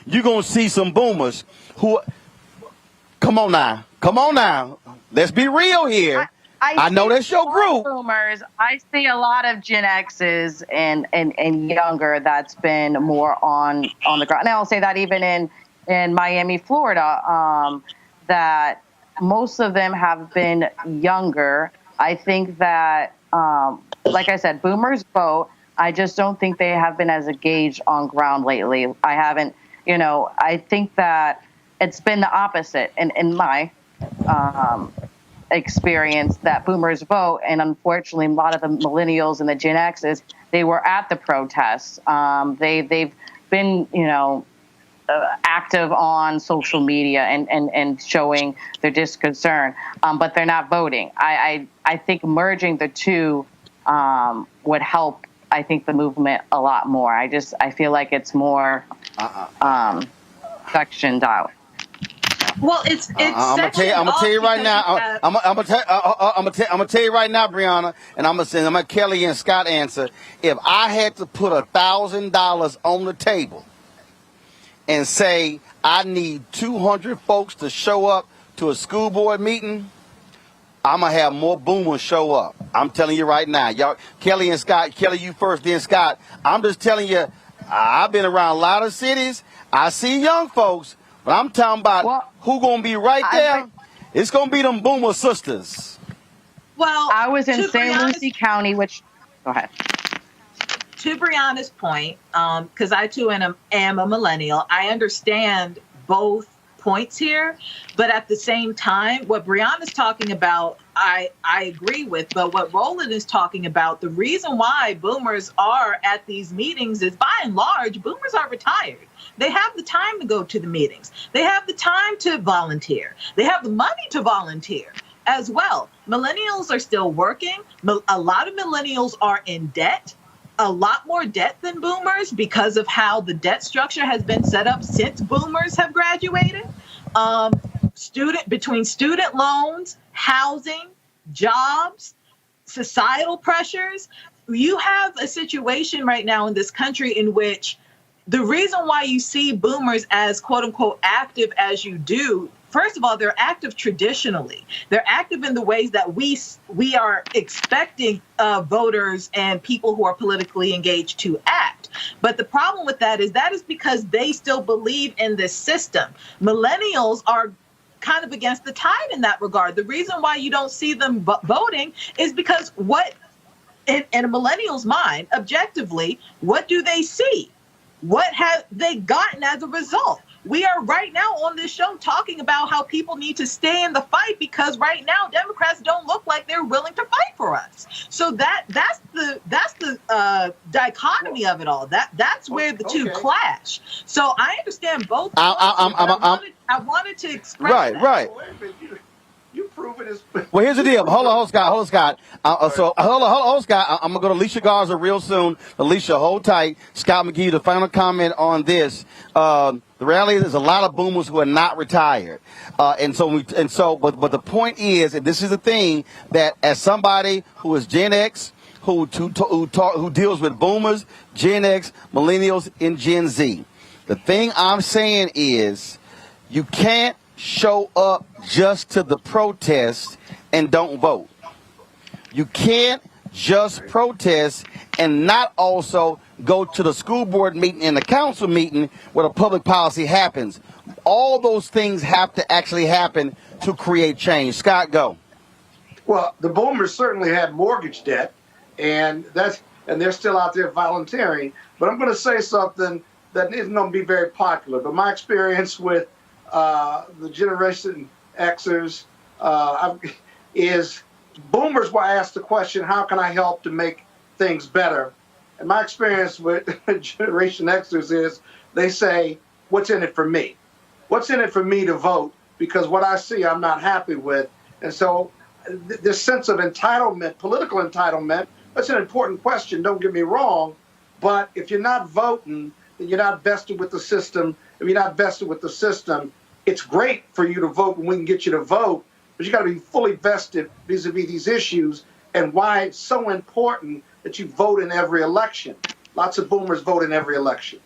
you're gonna see some boomers who. Come on now. Let's be real here. I know that's your group. Boomers. I see a lot of Gen X's and younger that's been more on the ground. And I'll say that even in Miami, Florida, that most of them have been younger. I think that, like I said, boomers vote. I just don't think they have been as engaged on ground lately. I haven't, I think that it's been the opposite in my experience that boomers vote, and unfortunately a lot of the millennials and the Gen X's, they were at the protests. They've been active on social media and showing their disconcern, but they're not voting. I think merging the two would help, I think, the movement a lot more. I feel like it's more sectioned out. Well, it's I'm gonna tell you right now. I'm gonna tell you right now, Brianna, and I'm gonna let Kelly and Scott answer. If I had to put $1,000 on the table and say I need 200 folks to show up to a school board meeting, I'm gonna have more boomers show up. I'm telling you right now, y'all. Kelly and Scott. Kelly, you first, then Scott. I'm just telling you. I've been around a lot of cities. I see young folks. But I'm talking about who gonna be right there. It's gonna be them boomer sisters. Well, I was in St. Lucie County, which, go ahead. To Brianna's point, because I too am a millennial, I understand both points here, but at the same time, what Brianna's talking about, I agree with, but what Roland is talking about, the reason why boomers are at these meetings is, by and large, boomers are retired. They have the time to go to the meetings. They have the time to volunteer. They have the money to volunteer as well. Millennials are still working. A lot of millennials are in debt, a lot more debt than boomers because of how the debt structure has been set up since boomers have graduated. Between student loans, housing, jobs, societal pressures, you have a situation right now in this country in which the reason why you see boomers as quote unquote active as you do, first of all, they're active traditionally. They're active in the ways that we are expecting voters and people who are politically engaged to act. But the problem with that is because they still believe in this system. Millennials are kind of against the tide in that regard. The reason why you don't see them voting is because in a millennial's mind, objectively, what do they see? What have they gotten as a result? We are right now on this show talking about how people need to stay in the fight because right now Democrats don't look like they're willing to fight for us. So that's the dichotomy of it all. That's where the two clash. So I understand both. I wanted to express that. Right. You prove it is. Well, here's the deal. Hold on, Scott. Hold on, Scott. I'm gonna go to Alicia Garza real soon. Alicia, hold tight. Scott McGee, the final comment on this. The reality is, there's a lot of boomers who are not retired, but the point is, and this is the thing, that as somebody who is Gen X, who deals with boomers, Gen X, millennials, and Gen Z, the thing I'm saying is, you can't show up just to the protest and don't vote. You can't just protest and not also go to the school board meeting and the council meeting where the public policy happens. All those things have to actually happen to create change. Scott, go. Well, the boomers certainly had mortgage debt, and they're still out there volunteering. But I'm going to say something that isn't going to be very popular. But my experience with the Generation Xers is boomers will ask the question, how can I help to make things better? And my experience with Generation Xers is they say, what's in it for me? What's in it for me to vote? Because what I see, I'm not happy with. And so this sense of entitlement, political entitlement, that's an important question, don't get me wrong. But if you're not voting, then you're not vested with the system. If you're not vested with the system, it's great for you to vote and we can get you to vote, but you got to be fully vested vis-a-vis these issues and why it's so important that you vote in every election. Lots of boomers vote in every election.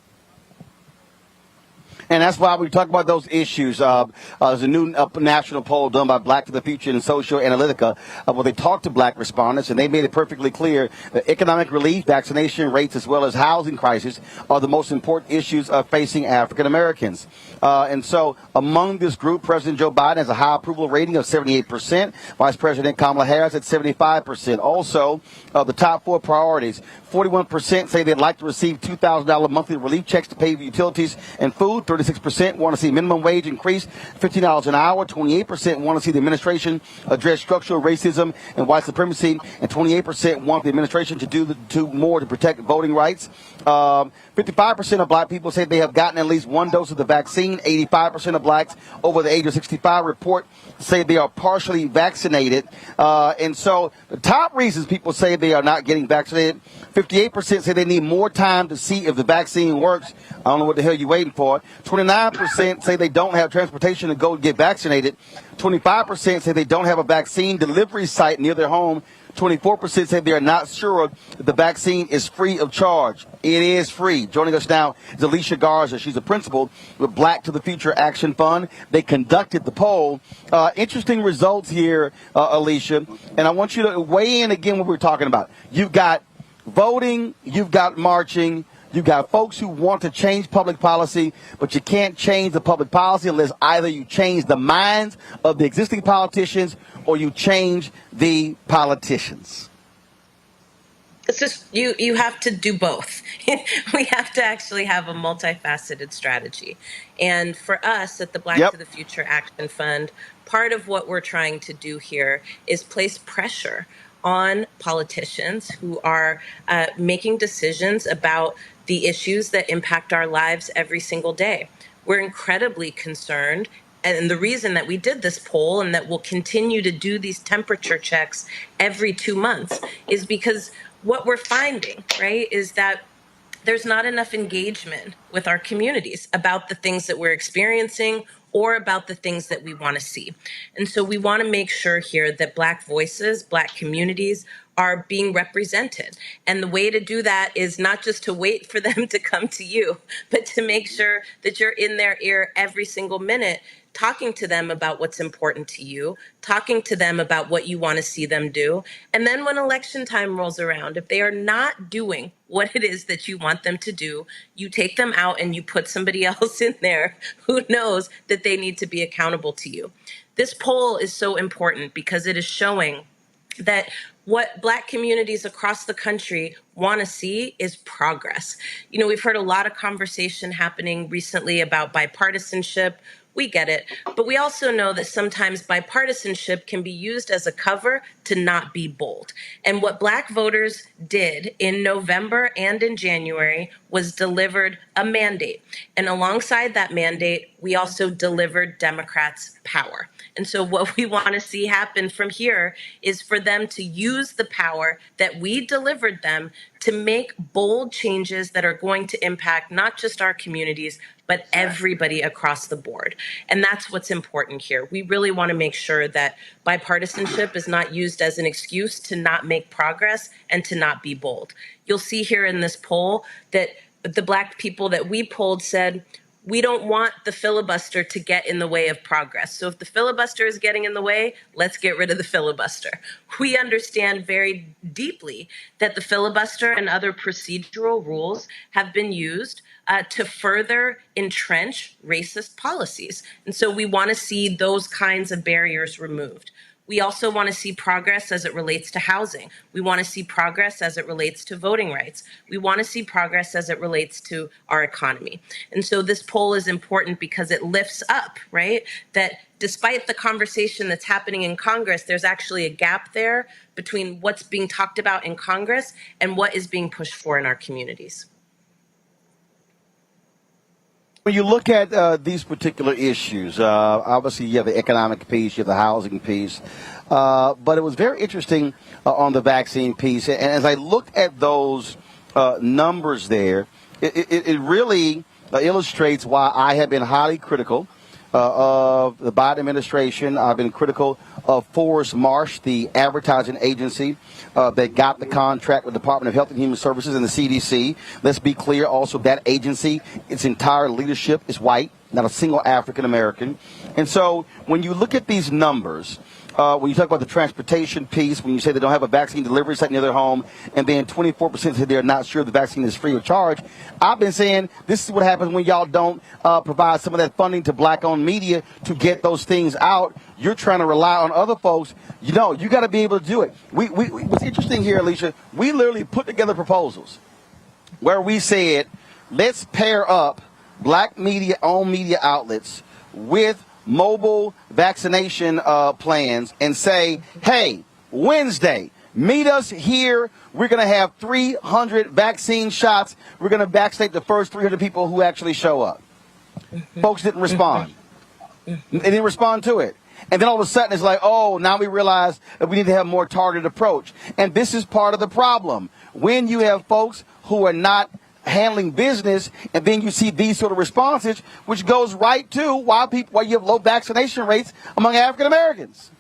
And that's why we talk about those issues. There's a new national poll done by Black to the Future and Social Analytica where they talked to black respondents, and they made it perfectly clear that economic relief, vaccination rates, as well as housing crisis are the most important issues facing African Americans. And so among this group, President Joe Biden has a high approval rating of 78%, Vice President Kamala Harris at 75%. Also, the top four priorities, 41% say they'd like to receive $2,000 monthly relief checks to pay for utilities and food. 36% want to see minimum wage increase $15 an hour. 28% want to see the administration address structural racism and white supremacy. And 28% want the administration to do more to protect voting rights. 55% of black people say they have gotten at least one dose of the vaccine. 85% of blacks over the age of 65 report say they are partially vaccinated. And so the top reasons people say they are not getting vaccinated, 58% say they need more time to see if the vaccine works. I don't know what the hell you're waiting for. 29% say they don't have transportation to go get vaccinated. 25% say they don't have a vaccine delivery site near their home. 24% say they are not sure that the vaccine is free of charge. It is free. Joining us now is Alicia Garza. She's a principal with Black to the Future Action Fund. They conducted the poll. Interesting results here, Alicia. And I want you to weigh in again what we're talking about. You've got voting, you've got marching, you've got folks who want to change public policy, but you can't change the public policy unless either you change the minds of the existing politicians or you change the politicians. It's just you have to do both. We have to actually have a multifaceted strategy. And for us at the Black to the Future Action Fund, part of what we're trying to do here is place pressure on politicians who are making decisions about the issues that impact our lives every single day. We're incredibly concerned. And the reason that we did this poll and that we'll continue to do these temperature checks every 2 months is because what we're finding, right, is that there's not enough engagement with our communities about the things that we're experiencing or about the things that we want to see. And so we want to make sure here that Black voices, Black communities are being represented. And the way to do that is not just to wait for them to come to you, but to make sure that you're in their ear every single minute, talking to them about what's important to you, talking to them about what you want to see them do. And then when election time rolls around, if they are not doing what it is that you want them to do, you take them out and you put somebody else in there who knows that they need to be accountable to you. This poll is so important because it is showing that what Black communities across the country want to see is progress. You know, we've heard a lot of conversation happening recently about bipartisanship. We get it. But we also know that sometimes bipartisanship can be used as a cover to not be bold. And what Black voters did in November and in January was delivered a mandate. And alongside that mandate, we also delivered Democrats power. And so what we want to see happen from here is for them to use the power that we delivered them to make bold changes that are going to impact not just our communities, but everybody across the board. And that's what's important here. We really want to make sure that bipartisanship is not used as an excuse to not make progress and to not be bold. You'll see here in this poll that the Black people that we polled said, we don't want the filibuster to get in the way of progress. So if the filibuster is getting in the way, let's get rid of the filibuster. We understand very deeply that the filibuster and other procedural rules have been used to further entrench racist policies. And so we want to see those kinds of barriers removed. We also want to see progress as it relates to housing. We want to see progress as it relates to voting rights. We want to see progress as it relates to our economy. And so this poll is important because it lifts up, right, that despite the conversation that's happening in Congress, there's actually a gap there between what's being talked about in Congress and what is being pushed for in our communities. When you look at these particular issues, obviously you have the economic piece, you have the housing piece, but it was very interesting on the vaccine piece. And as I look at those numbers there, it really illustrates why I have been highly critical of the Biden administration. I've been critical of Forrest Marsh, the advertising agency that got the contract with the Department of Health and Human Services and the CDC. Let's be clear also, that agency, its entire leadership is white, not a single African American. And so when you look at these numbers, when you talk about the transportation piece, when you say they don't have a vaccine delivery site near their home, and then 24% say they're not sure the vaccine is free of charge, I've been saying this is what happens when y'all don't provide some of that funding to Black-owned media to get those things out. You're trying to rely on other folks. You know, you got to be able to do it. What's interesting here, Alicia, we literally put together proposals where we said, let's pair up black media-owned media outlets with mobile vaccination plans and say, hey, Wednesday, meet us here. We're going to have 300 vaccine shots. We're going to vaccinate the first 300 people who actually show up. Folks didn't respond. They didn't respond to it. And then all of a sudden it's like, oh, now we realize that we need to have a more targeted approach. And this is part of the problem. When you have folks who are not handling business, and then you see these sort of responses, which goes right to why you have low vaccination rates among African Americans.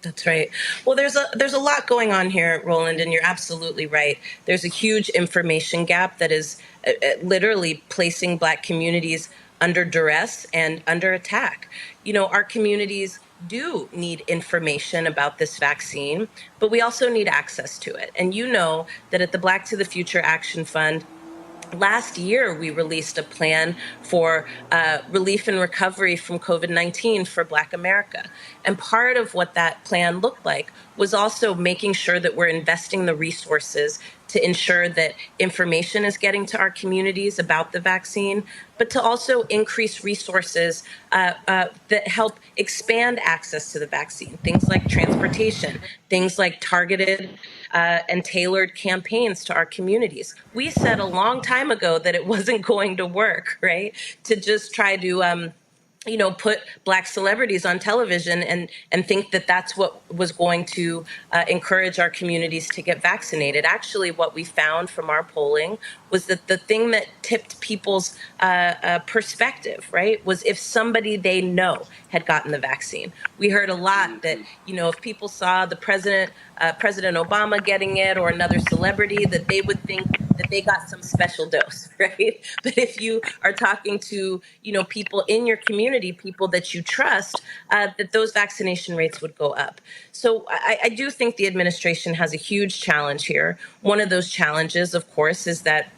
That's right. Well, there's a lot going on here, Roland, and you're absolutely right. There's a huge information gap that is literally placing black communities under duress and under attack. You know, our communities do need information about this vaccine, but we also need access to it. And you know that at the Black to the Future Action Fund, last year, we released a plan for relief and recovery from COVID-19 for Black America. And part of what that plan looked like was also making sure that we're investing the resources to ensure that information is getting to our communities about the vaccine, but to also increase resources that help expand access to the vaccine. Things like transportation, things like targeted and tailored campaigns to our communities. We said a long time ago that it wasn't going to work, right? To just try to put black celebrities on television and think that that's what was going to encourage our communities to get vaccinated. Actually, what we found from our polling was that the thing that tipped people's perspective, right, was if somebody they know had gotten the vaccine. We heard a lot that, if people saw the President Obama getting it or another celebrity, that they would think that they got some special dose, right? But if you are talking to, people in your community, people that you trust, that those vaccination rates would go up. So I do think the administration has a huge challenge here. One of those challenges, of course, is that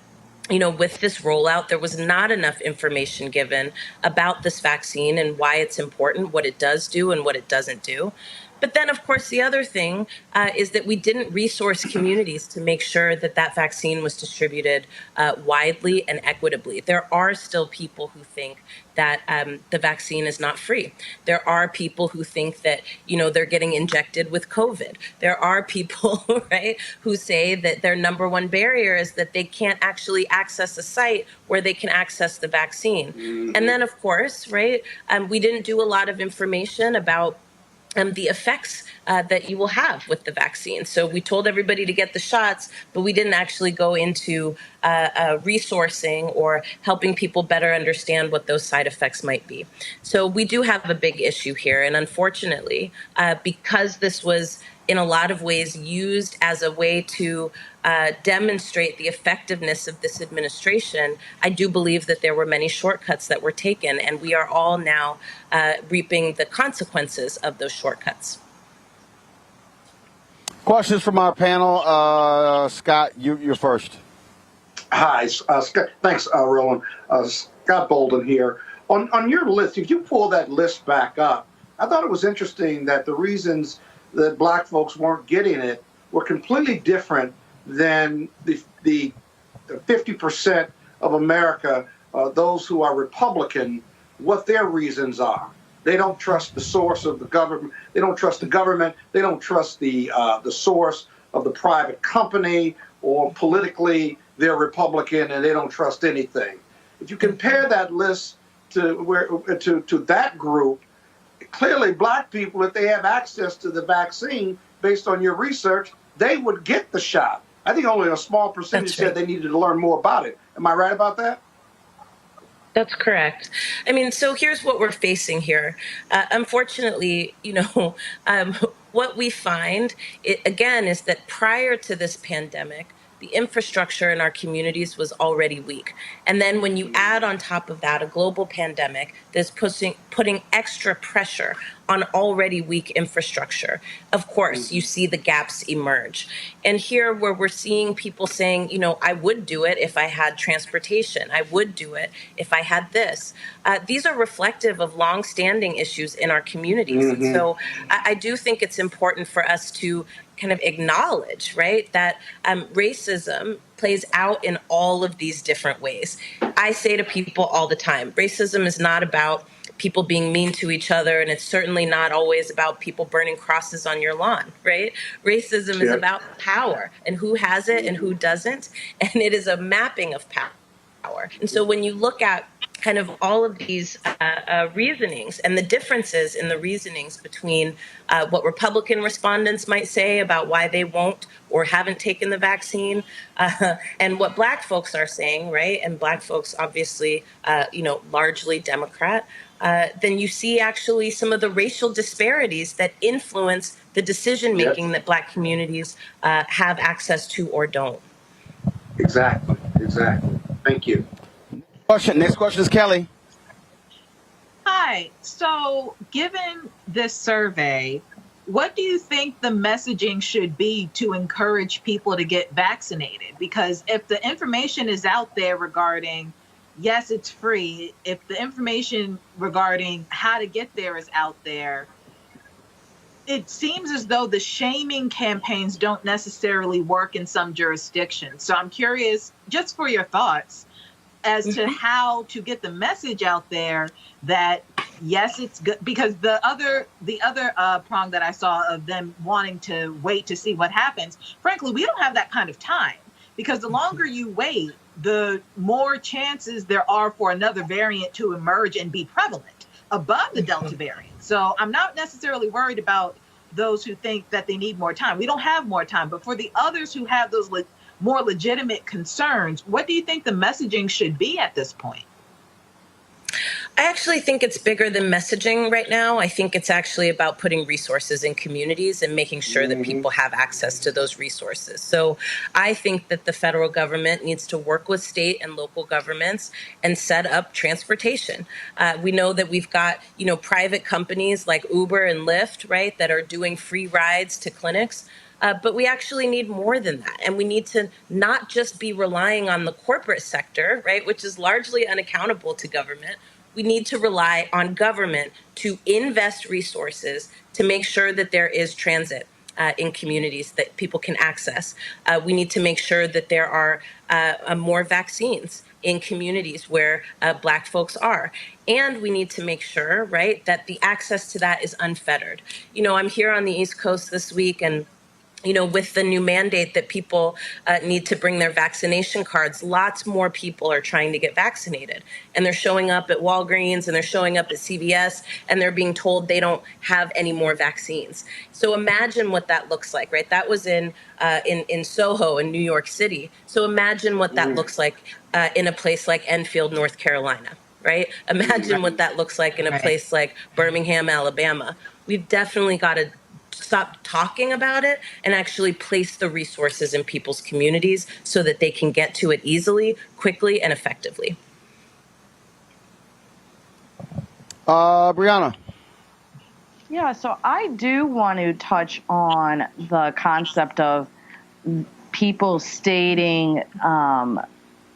with this rollout, there was not enough information given about this vaccine and why it's important, what it does do and what it doesn't do. But then, of course, the other thing is that we didn't resource communities to make sure that that vaccine was distributed widely and equitably. There are still people who think that the vaccine is not free. There are people who think that, they're getting injected with COVID. There are people, right, who say that their number one barrier is that they can't actually access a site where they can access the vaccine. Mm-hmm. And then, of course, right, we didn't do a lot of information about the effects that you will have with the vaccine. So we told everybody to get the shots, but we didn't actually go into resourcing or helping people better understand what those side effects might be. So we do have a big issue here. And unfortunately, because this was in a lot of ways used as a way to demonstrate the effectiveness of this administration, I do believe that there were many shortcuts that were taken, and we are all now reaping the consequences of those shortcuts. Questions from our panel. Scott, you're first. Hi, Scott. Thanks, Roland. Scott Bolden here. On your list, if you pull that list back up, I thought it was interesting that the reasons that black folks weren't getting it were completely different than the 50% of America, those who are Republican, what their reasons are. They don't trust the source of the government. They don't trust the government. They don't trust the source of the private company, or politically they're Republican and they don't trust anything. If you compare that list to that group, clearly black people, if they have access to the vaccine, based on your research, they would get the shot. I think only a small percentage said they needed to learn more about it. Am I right about that? That's correct. I mean, so here's what we're facing here. Unfortunately, what we find, again, is that prior to this pandemic, the infrastructure in our communities was already weak. And then when you add on top of that a global pandemic that's putting extra pressure on already weak infrastructure, of course, you see the gaps emerge. And here where we're seeing people saying, I would do it if I had transportation. I would do it if I had this. These are reflective of longstanding issues in our communities. Mm-hmm. And so I do think it's important for us to kind of acknowledge, right, that racism plays out in all of these different ways. I say to people all the time, racism is not about people being mean to each other, and it's certainly not always about people burning crosses on your lawn, right? Racism is about power and who has it and who doesn't, and it is a mapping of power. And so when you look at kind of all of these reasonings and the differences in the reasonings between what Republican respondents might say about why they won't or haven't taken the vaccine and what Black folks are saying, right? And Black folks, obviously, largely Democrat, then you see actually some of the racial disparities that influence the decision making that Black communities have access to or don't. Exactly. Thank you. Next question is Kelly. Hi. So, given this survey, what do you think the messaging should be to encourage people to get vaccinated? Because if the information is out there regarding, yes, it's free, if the information regarding how to get there is out there, it seems as though the shaming campaigns don't necessarily work in some jurisdictions. So I'm curious, just for your thoughts, as to how to get the message out there that yes, it's good. Because the other prong that I saw of them wanting to wait to see what happens, frankly, we don't have that kind of time, because the longer you wait, the more chances there are for another variant to emerge and be prevalent above the Delta variant. So I'm not necessarily worried about those who think that they need more time. We don't have more time, but for the others who have those more legitimate concerns, what do you think the messaging should be at this point? I actually think it's bigger than messaging right now. I think it's actually about putting resources in communities and making sure that people have access to those resources. So I think that the federal government needs to work with state and local governments and set up transportation. We know that we've got, private companies like Uber and Lyft, right, that are doing free rides to clinics. But we actually need more than that. And we need to not just be relying on the corporate sector, right, which is largely unaccountable to government. We need to rely on government to invest resources to make sure that there is transit in communities that people can access. We need to make sure that there are more vaccines in communities where Black folks are. And we need to make sure, right, that the access to that is unfettered. I'm here on the East Coast this week, and with the new mandate that people need to bring their vaccination cards, lots more people are trying to get vaccinated. And they're showing up at Walgreens and they're showing up at CVS and they're being told they don't have any more vaccines. So imagine what that looks like, right? That was in Soho in New York City. So imagine what that looks like in a place like Enfield, North Carolina, right? Imagine what that looks like in a place like Birmingham, Alabama. We've definitely got to stop talking about it and actually place the resources in people's communities so that they can get to it easily, quickly, and effectively. Brianna. Yeah, so I do want to touch on the concept of people stating,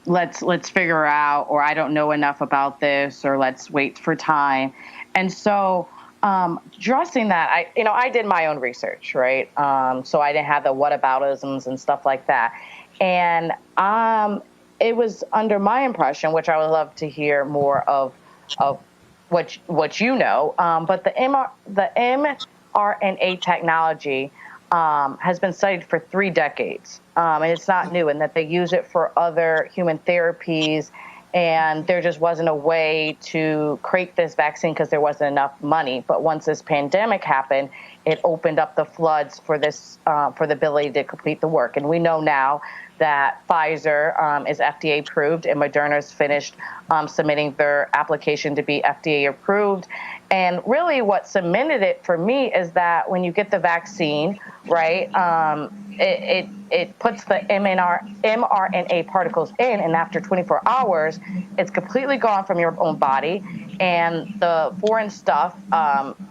let's figure out, or I don't know enough about this, or let's wait for time. And so addressing that, I did my own research, right? So I didn't have the whataboutisms and stuff like that. And it was under my impression, which I would love to hear more of what you know, but the mRNA technology has been studied for 3 decades, and it's not new, in that they use it for other human therapies. And there just wasn't a way to create this vaccine because there wasn't enough money. But once this pandemic happened, it opened up the floods for this, for the ability to complete the work. And we know now that Pfizer is FDA approved, and Moderna's finished submitting their application to be FDA approved. And really what cemented it for me is that when you get the vaccine, right, it puts the mRNA particles in, and after 24 hours, it's completely gone from your own body, and the foreign stuff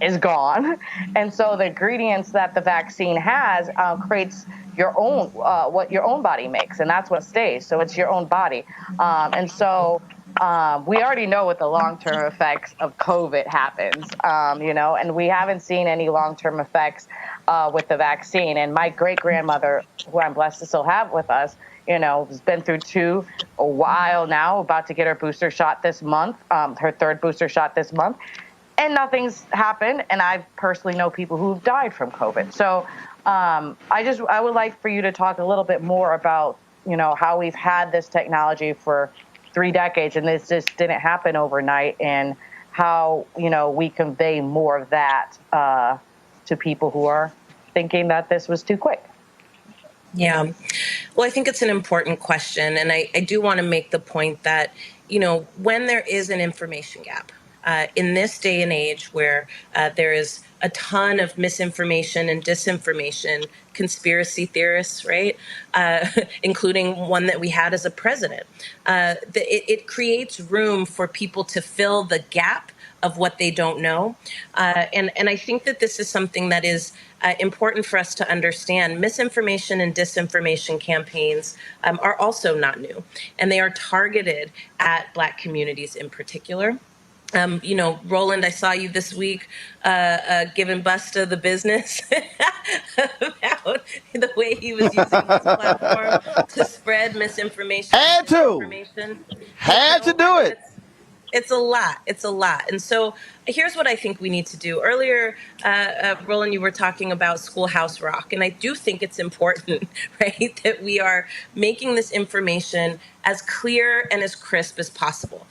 is gone. And so the ingredients that the vaccine has creates your own, what your own body makes, and that's what stays. So it's your own body. And so we already know what the long-term effects of COVID happens, and we haven't seen any long-term effects with the vaccine. And my great-grandmother, who I'm blessed to still have with us, has been through a while now, about to get her booster shot this month, her third booster shot this month, and nothing's happened. And I personally know people who've died from COVID. So I would like for you to talk a little bit more about, how we've had this technology for 3 decades and this just didn't happen overnight, and how, we convey more of that to people who are thinking that this was too quick. Yeah. Well, I think it's an important question. And I do want to make the point that, when there is an information gap, in this day and age where there is a ton of misinformation and disinformation, conspiracy theorists, right, including one that we had as a president, it creates room for people to fill the gap of what they don't know. And I think that this is something that is important for us to understand. Misinformation and disinformation campaigns are also not new, and they are targeted at Black communities in particular. Roland, I saw you this week giving Busta the business about the way he was using his platform to spread misinformation. Had to do it. It's a lot. It's a lot. And so here's what I think we need to do. Earlier, Roland, you were talking about Schoolhouse Rock. And I do think it's important, right, that we are making this information as clear and as crisp as possible.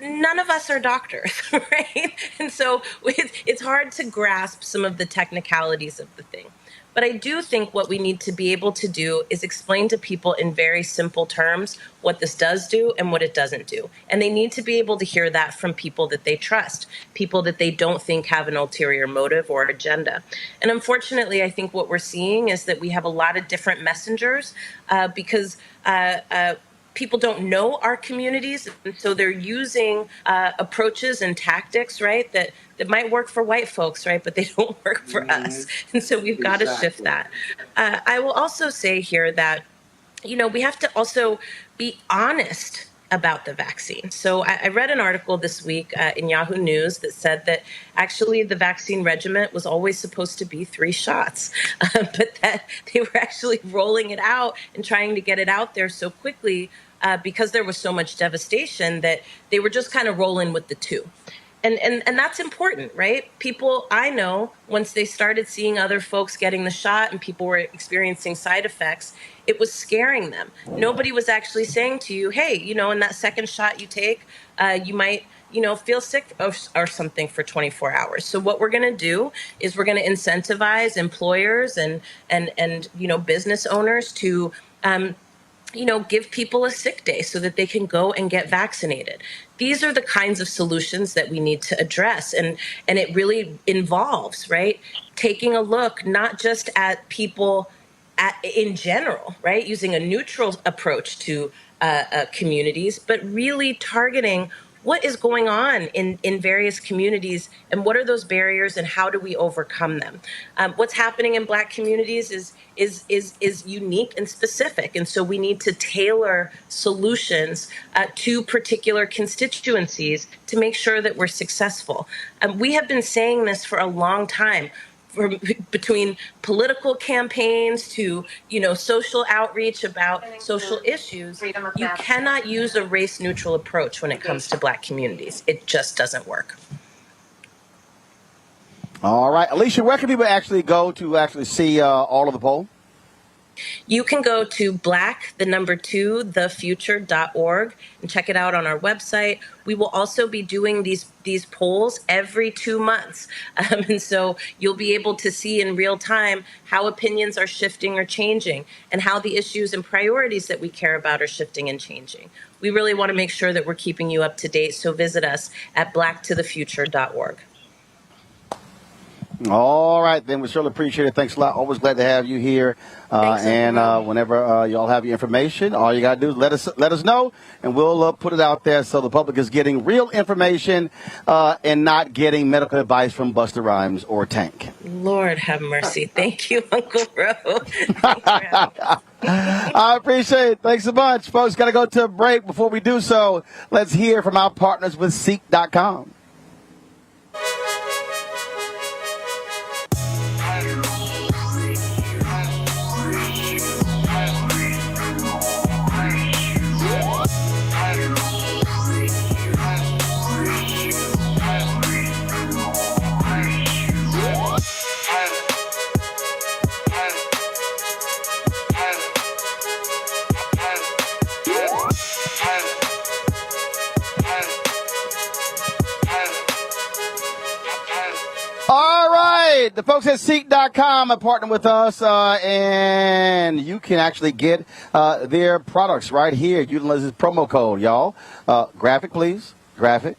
None of us are doctors, right? And so it's hard to grasp some of the technicalities of the thing. But I do think what we need to be able to do is explain to people in very simple terms what this does do and what it doesn't do. And they need to be able to hear that from people that they trust, people that they don't think have an ulterior motive or agenda. And unfortunately, I think what we're seeing is that we have a lot of different messengers because people don't know our communities, and so they're using approaches and tactics, right, that might work for white folks, right, but they don't work for us. And so we've got to shift that. I will also say here that, we have to also be honest about the vaccine. So I read an article this week in Yahoo News that said that actually the vaccine regimen was always supposed to be 3 shots, but that they were actually rolling it out and trying to get it out there so quickly because there was so much devastation that they were just kind of rolling with the 2. And that's important, right? People I know, once they started seeing other folks getting the shot and people were experiencing side effects, it was scaring them. Nobody was actually saying to you, hey, in that second shot you take, you might, feel sick or something for 24 hours. So what we're going to do is we're going to incentivize employers and business owners to give people a sick day so that they can go and get vaccinated. These are the kinds of solutions that we need to address. And it really involves, right, taking a look not just at people in general, right, using a neutral approach to communities, but really targeting what is going on in various communities and what are those barriers and how do we overcome them? What's happening in Black communities is unique and specific. And so we need to tailor solutions to particular constituencies to make sure that we're successful. We have been saying this for a long time. Between political campaigns to, social outreach about social issues, you cannot use a race-neutral approach when it comes to Black communities. It just doesn't work. All right. Alicia, where can people actually go to actually see all of the poll? You can go to black2thefuture.org and check it out on our website. We will also be doing these polls every 2 months. And so you'll be able to see in real time how opinions are shifting or changing and how the issues and priorities that we care about are shifting and changing. We really want to make sure that we're keeping you up to date. So visit us at black2thefuture.org. All right, then we certainly appreciate it. Thanks a lot. Always glad to have you here. Whenever y'all have your information, all you got to do is let us know, and we'll put it out there so the public is getting real information and not getting medical advice from Busta Rhymes or Tank. Lord have mercy. Thank you, Uncle Ro. I appreciate it. Thanks so much. Folks, got to go to a break. Before we do so, let's hear from our partners with Seek.com. right, the folks at Seek.com are partnering with us, and you can actually get their products right here. Utilize this promo code, y'all. Graphic, please. Graphic.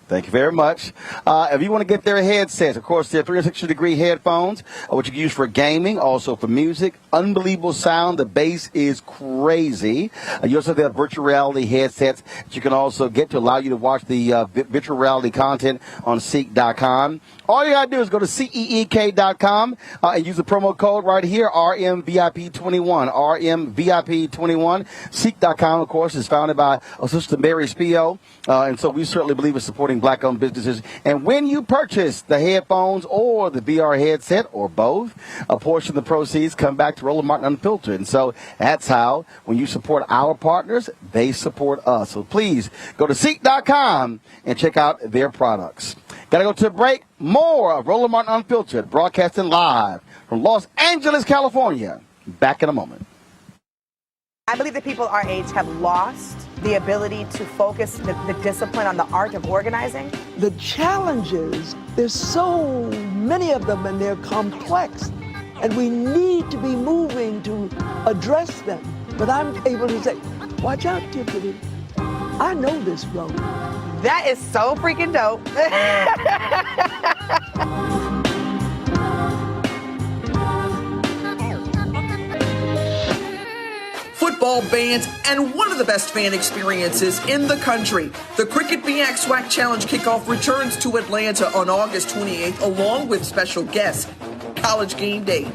Thank you very much. If you want to get their headsets, of course, they're 360-degree headphones, which you can use for gaming, also for music. Unbelievable sound. The bass is crazy. You also have virtual reality headsets that you can also get to allow you to watch the virtual reality content on Seek.com. All you got to do is go to CEEK.com and use the promo code right here, RMVIP21. RMVIP21. Seek.com, of course, is founded by Sister Mary Spio, and so we certainly believe in supporting black-owned businesses. And when you purchase the headphones or the VR headset or both, a portion of the proceeds come back to Roland Martin Unfiltered. And so that's how, when you support our partners, they support us. So please go to Seek.com and check out their products. Got to go to a break. More of Roland Martin Unfiltered, broadcasting live from Los Angeles, California. Back in a moment. I believe that people our age have lost the ability to focus the discipline on the art of organizing. The challenges, there's so many of them and they're complex. And we need to be moving to address them. But I'm able to say, watch out, Tiffany. I know this road. That is so freaking dope. Football bands, and one of the best fan experiences in the country. The Cricket BX SWAC Challenge kickoff returns to Atlanta on August 28th, along with special guests, College Game Day.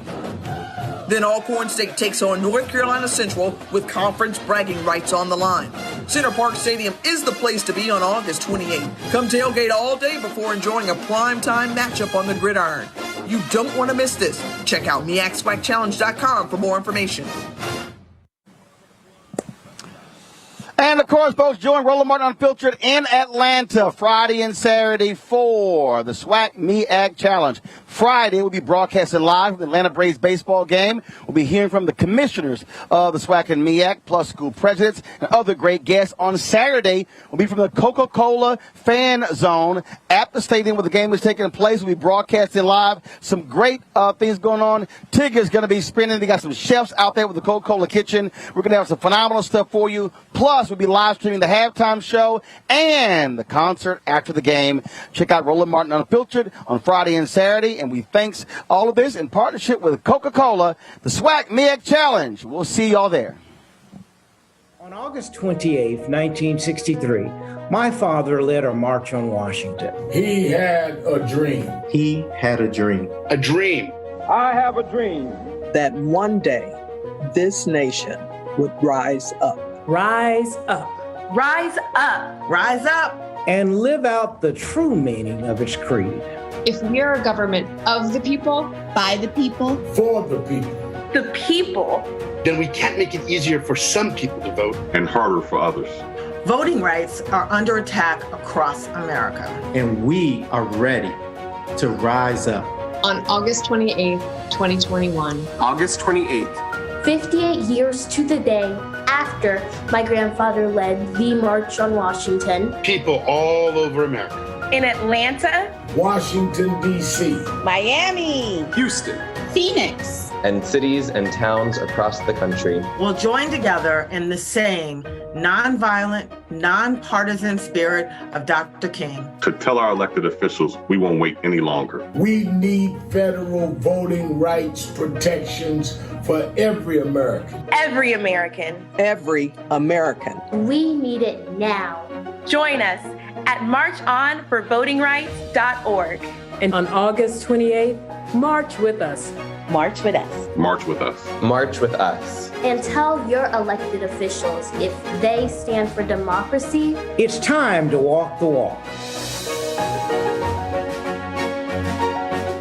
Then Alcorn State takes on North Carolina Central with conference bragging rights on the line. Center Park Stadium is the place to be on August 28th. Come tailgate all day before enjoying a primetime matchup on the gridiron. You don't want to miss this. Check out MEACSWACChallenge.com for more information. And, of course, folks, join Roland Martin Unfiltered in Atlanta Friday and Saturday for the SWAC MEAC Challenge. Friday, we'll be broadcasting live from the Atlanta Braves baseball game. We'll be hearing from the commissioners of the SWAC and MEAC, plus school presidents and other great guests. On Saturday, we'll be from the Coca-Cola fan zone at the stadium where the game is taking place. We'll be broadcasting live. Some great things going on. Tigger's going to be spinning. They got some chefs out there with the Coca-Cola kitchen. We're going to have some phenomenal stuff for you. Plus, we'll be live streaming the halftime show and the concert after the game. Check out Roland Martin Unfiltered on Friday and Saturday. And we thanks all of this in partnership with Coca-Cola, the SWAC MEAC Challenge. We'll see y'all there. On August 28th, 1963, my father led a march on Washington. He had a dream. He had a dream. A dream. I have a dream. That one day, this nation would rise up. Rise up. Rise up. Rise up. And live out the true meaning of its creed. If we are a government of the people, by the people, For the people. the people, Then we can't make it easier for some people to vote and harder for others. Voting rights are under attack across America. And we are ready to rise up. on August 28th, 2021. August 28th. 58 years to the day after my grandfather led the March on Washington. People all over America. In Atlanta, Washington, D.C. Miami, Houston. Phoenix. And cities and towns across the country will join together in the same nonviolent, nonpartisan spirit of Dr. King. To tell our elected officials we won't wait any longer. We need federal voting rights protections for every American. Every American. Every American. We need it now. Join us at marchonforvotingrights.org. And on August 28th, march with us. March with us. March with us. march with us. And tell your elected officials if they stand for democracy. It's time to walk the walk.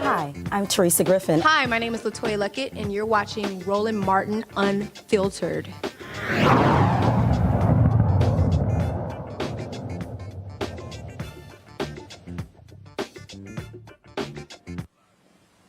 Hi, I'm Teresa Griffin. Hi, my name is LaToya Luckett, and you're watching Roland Martin Unfiltered.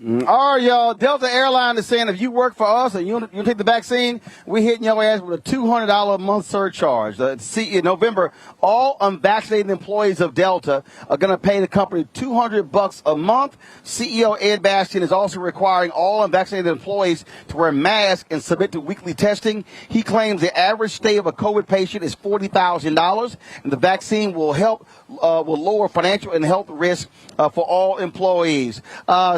All right, y'all. Delta Airline is saying if you work for us and you take the vaccine, we hitting your ass with a $200 a month surcharge. In November, all unvaccinated employees of Delta are going to pay the company $200 a month. CEO Ed Bastian is also requiring all unvaccinated employees to wear masks and submit to weekly testing. He claims the average stay of a COVID patient is $40,000, and the vaccine will will lower financial and health risk for all employees.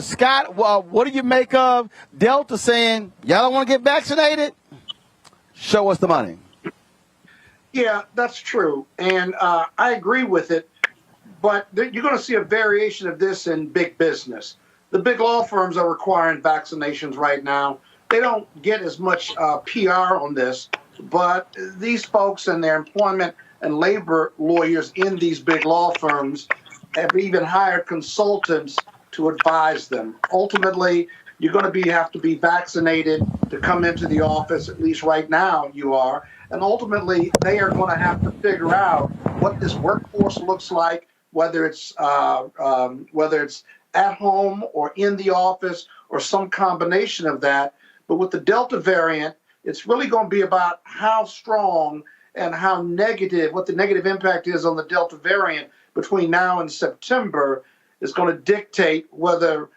Scott, what do you make of Delta saying, y'all don't want to get vaccinated? Show us the money. Yeah, that's true. And I agree with it. But you're going to see a variation of this in big business. The big law firms are requiring vaccinations right now. They don't get as much PR on this, but these folks and their employment and labor lawyers in these big law firms have even hired consultants to advise them. Ultimately, you're going to have to be vaccinated to come into the office, at least right now you are. And ultimately, they are going to have to figure out what this workforce looks like, whether it's at home or in the office or some combination of that. But with the Delta variant, it's really going to be about how strong and how negative, what the negative impact is on the Delta variant between now and September is going to dictate whether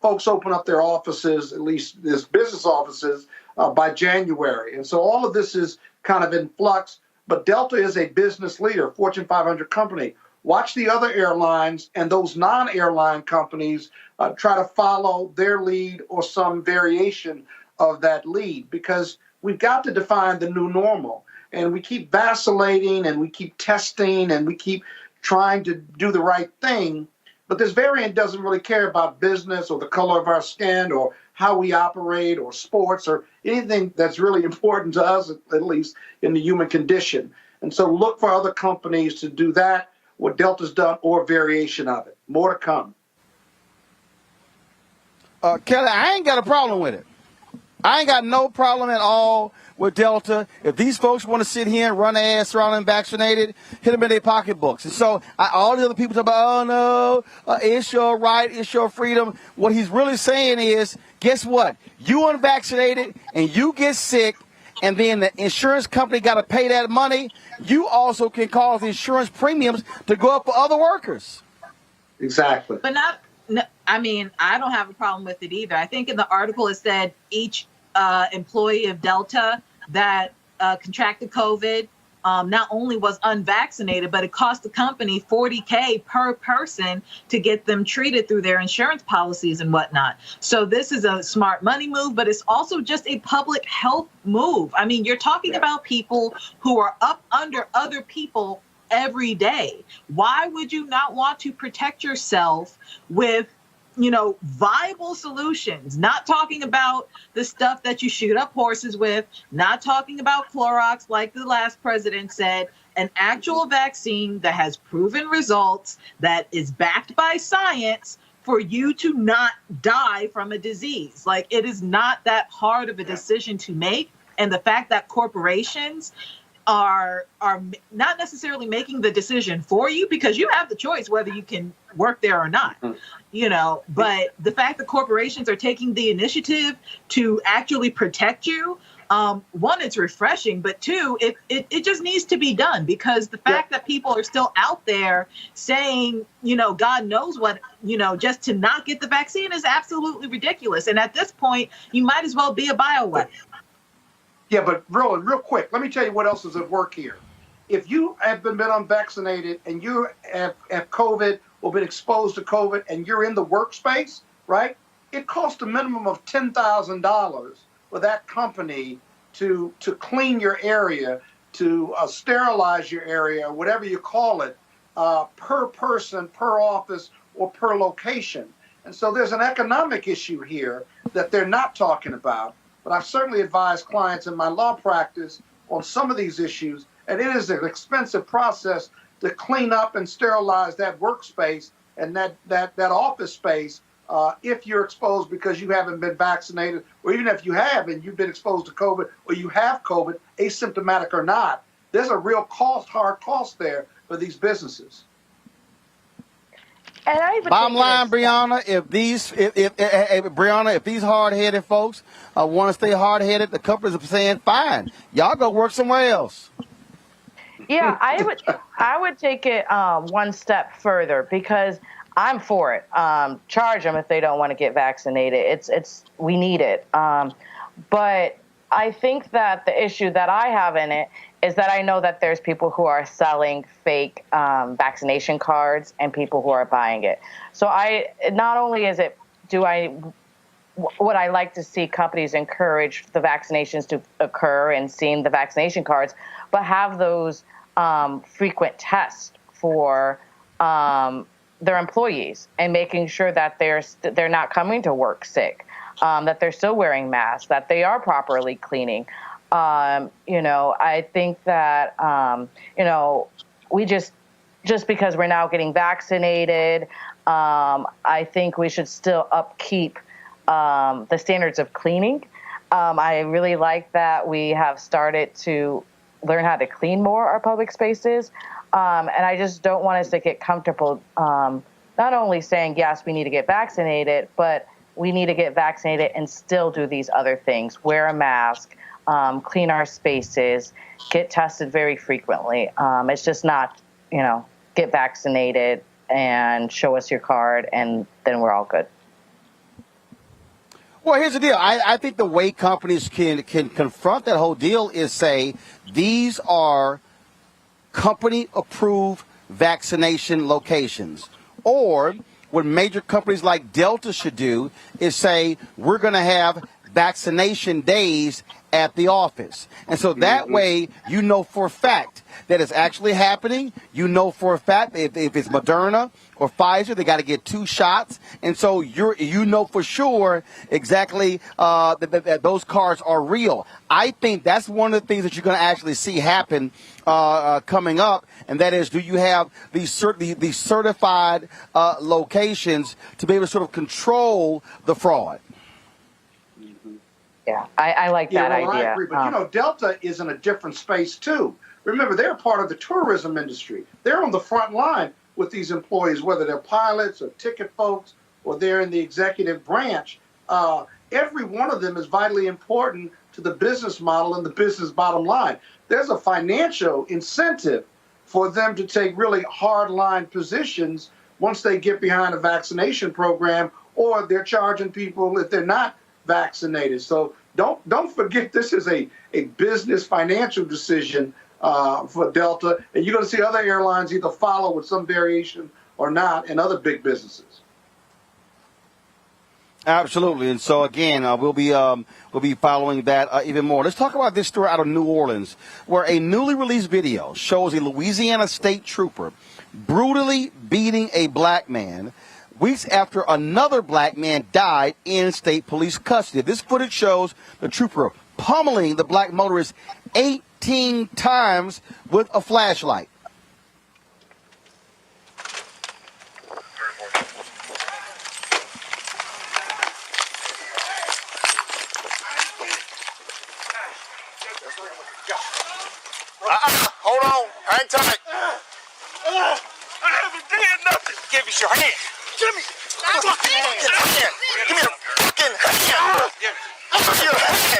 folks open up their offices, at least these business offices, by January. And so all of this is kind of in flux. But Delta is a business leader, Fortune 500 company. Watch the other airlines and those non-airline companies try to follow their lead or some variation of that lead, because we've got to define the new normal. And we keep vacillating and we keep testing and we keep trying to do the right thing. But this variant doesn't really care about business or the color of our skin or how we operate or sports or anything that's really important to us, at least in the human condition. And so look for other companies to do that, what Delta's done, or variation of it. More to come. Kelly, I ain't got a problem with it. I ain't got no problem at all with Delta. If these folks want to sit here and run their ass around unvaccinated, hit them in their pocketbooks. And so all the other people talk about, oh no, it's your right, it's your freedom. What he's really saying is, guess what? You unvaccinated and you get sick, and then the insurance company got to pay that money. You also can cause insurance premiums to go up for other workers. Exactly. But I don't have a problem with it either. I think in the article it said each employee of Delta that contracted COVID not only was unvaccinated, but it cost the company $40K per person to get them treated through their insurance policies and whatnot. So this is a smart money move, but it's also just a public health move. I mean, you're talking about people who are up under other people every day. Why would you not want to protect yourself with viable solutions? Not talking about the stuff that you shoot up horses with, not talking about Clorox like the last president said, an actual vaccine that has proven results, that is backed by science for you to not die from a disease. Like, it is not that hard of a decision to make. And the fact that corporations are not necessarily making the decision for you, because you have the choice whether you can work there or not, but the fact that corporations are taking the initiative to actually protect you, one, it's refreshing, but two, it just needs to be done, because the fact that people are still out there saying, God knows what, just to not get the vaccine is absolutely ridiculous. And at this point, you might as well be a bioweapon. Yeah, but Roland, real quick, let me tell you what else is at work here. If you have been unvaccinated and you have COVID or been exposed to COVID and you're in the workspace, right, it costs a minimum of $10,000 for that company to clean your area, to sterilize your area, whatever you call it, per person, per office, or per location. And so there's an economic issue here that they're not talking about. But I've certainly advised clients in my law practice on some of these issues, and it is an expensive process to clean up and sterilize that workspace and that office space if you're exposed because you haven't been vaccinated, or even if you have and you've been exposed to COVID or you have COVID, asymptomatic or not. There's a real hard cost there for these businesses. And I would Bottom take it line, as- Brianna, if these hard-headed folks want to stay hard-headed, the companies are saying, fine, y'all go work somewhere else. Yeah, I would take it one step further because I'm for it. Charge them if they don't want to get vaccinated. We need it. But I think that the issue that I have in it is that I know that there's people who are selling fake vaccination cards and people who are buying it. So not only is it would I like to see companies encourage the vaccinations to occur and seeing the vaccination cards, but have those frequent tests for their employees and making sure that they're not coming to work sick, that they're still wearing masks, that they are properly cleaning. I think that we just because we're now getting vaccinated, I think we should still upkeep the standards of cleaning. I really like that we have started to learn how to clean more our public spaces. And I just don't want us to get comfortable not only saying, yes, we need to get vaccinated, but we need to get vaccinated and still do these other things. Wear a mask, clean our spaces, get tested very frequently. It's just not, get vaccinated and show us your card and then we're all good. Well, here's the deal. I think the way companies can confront that whole deal is say these are company-approved vaccination locations. Or what major companies like Delta should do is say we're going to have vaccination days at the office. And so that way you know for a fact that it's actually happening. You know for a fact that if it's Moderna or Pfizer, they got to get 2 shots. And so you know for sure exactly that those cards are real. I think that's one of the things that you're going to actually see happen coming up, and that is, do you have these certified locations to be able to sort of control the fraud? Yeah, I like that well, idea. I agree, but Delta is in a different space too. Remember, they're part of the tourism industry. They're on the front line with these employees, whether they're pilots or ticket folks or they're in the executive branch. Every one of them is vitally important to the business model and the business bottom line. There's a financial incentive for them to take really hard-line positions once they get behind a vaccination program, or they're charging people if they're not vaccinated. So don't forget, this is a business financial decision for Delta, and you're going to see other airlines either follow with some variation or not, and other big businesses. Absolutely, and so again, we'll be following that even more. Let's talk about this story out of New Orleans, where a newly released video shows a Louisiana state trooper brutally beating a black man weeks after another black man died in state police custody. This footage shows the trooper pummeling the black motorist 18 times with a flashlight. Hold on. Hang tight. I haven't done nothing. Give us your hand. Give me your fucking hand. Give me your fucking hand. Give me your hand. Give me your hand.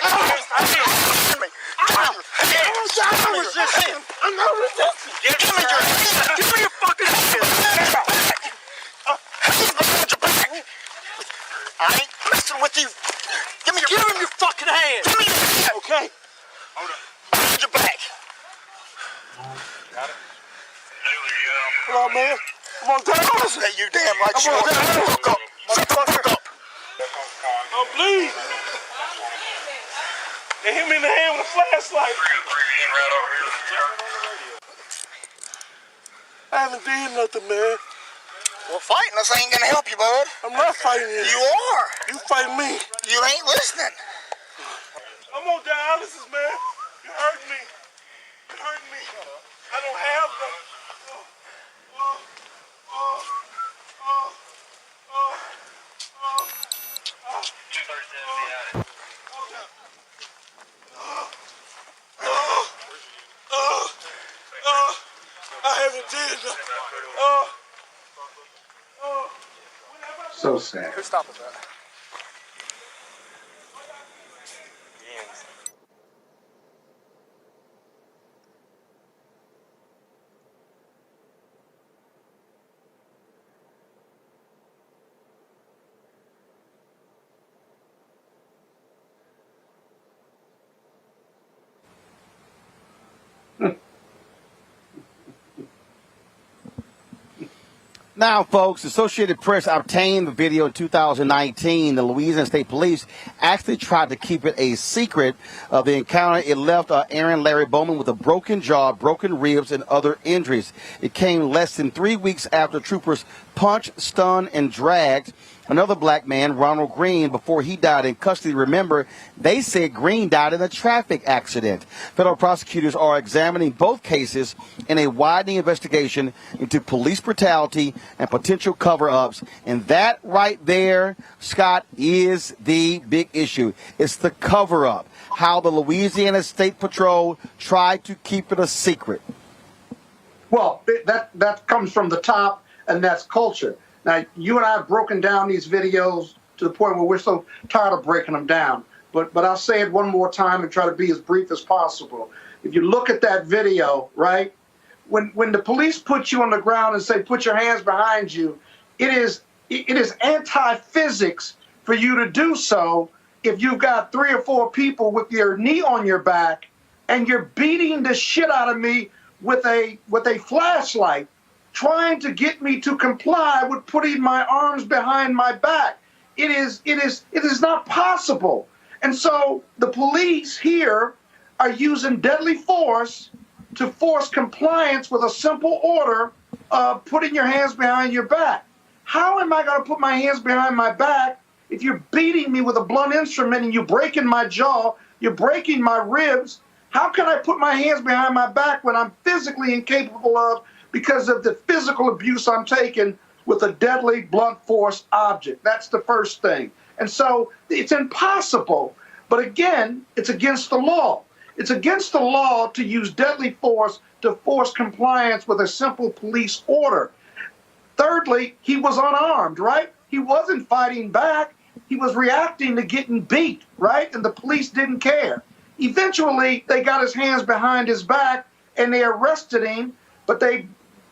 I'm not resisting. Give me your hand. Give me your fucking hand. I ain't messing with you. Give him your fucking hand. Give me your hand. Okay. Hold up. Behind your back. Got it. Hello, man. I'm on down. Hey, you damn right you are. Fuck up. Shut the fuck up. I'm bleeding. They hit me in the hand with a flashlight. I haven't did nothing, man. Well, fighting us ain't gonna help you, bud. I'm not fighting you. You are. You fighting me. You ain't listening. I'm on dialysis, man. You hurt me. You hurt me. I don't have them. I haven't did nothing. So sad. Who's stopping that? Now, folks, the Associated Press obtained the video in 2019. The Louisiana State Police actually tried to keep it a secret of the encounter. It left Aaron Larry Bowman with a broken jaw, broken ribs, and other injuries. It came less than 3 weeks after troopers punched, stunned, and dragged another black man, Ronald Green, before he died in custody. Remember, they said Green died in a traffic accident. Federal prosecutors are examining both cases in a widening investigation into police brutality and potential cover-ups. And that right there, Scott, is the big issue. It's the cover-up. How the Louisiana State Patrol tried to keep it a secret. Well, that comes from the top, and that's culture. Now, you and I have broken down these videos to the point where we're so tired of breaking them down. But I'll say it one more time and try to be as brief as possible. If you look at that video, right, when the police put you on the ground and say, put your hands behind you, it is anti-physics for you to do so if you've got 3 or 4 people with your knee on your back and you're beating the shit out of me with a flashlight, trying to get me to comply with putting my arms behind my back. It is not possible. And so the police here are using deadly force to force compliance with a simple order of putting your hands behind your back. How am I going to put my hands behind my back if you're beating me with a blunt instrument and you're breaking my jaw, you're breaking my ribs? How can I put my hands behind my back when I'm physically incapable of, because of the physical abuse I'm taking with a deadly blunt force object? That's the first thing. And so it's impossible. But again, it's against the law. It's against the law to use deadly force to force compliance with a simple police order. Thirdly, he was unarmed, right? He wasn't fighting back. He was reacting to getting beat, right? And the police didn't care. Eventually, they got his hands behind his back and they arrested him, but they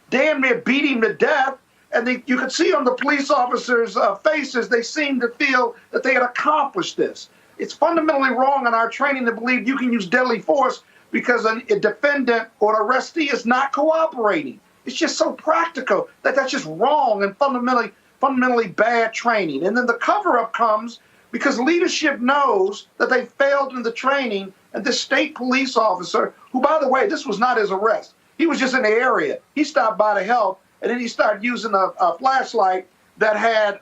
damn near beat him to death. And you could see on the police officers' faces, they seemed to feel that they had accomplished this. It's fundamentally wrong in our training to believe you can use deadly force because a defendant or an arrestee is not cooperating. It's just so practical that's just wrong and fundamentally bad training. And then the cover-up comes because leadership knows that they failed in the training, and this state police officer, who, by the way, this was not his arrest. He was just in the area. He stopped by to help, and then he started using a flashlight that had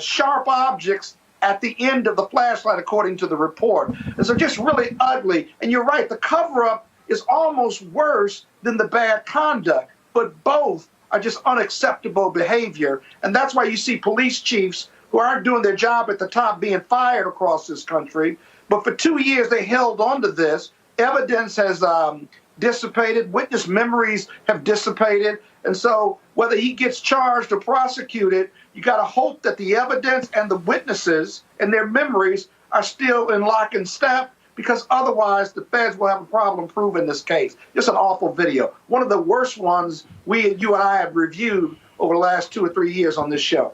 sharp objects at the end of the flashlight, according to the report. And so just really ugly. And you're right, the cover-up is almost worse than the bad conduct, but both are just unacceptable behavior. And that's why you see police chiefs who aren't doing their job at the top being fired across this country. But for 2 years, they held on to this. Evidence has dissipated. Witness memories have dissipated. And so whether he gets charged or prosecuted, you got to hope that the evidence and the witnesses and their memories are still in lock and step, because otherwise the feds will have a problem proving this case. It's an awful video. One of the worst ones you and I have reviewed over the last 2 or 3 years on this show.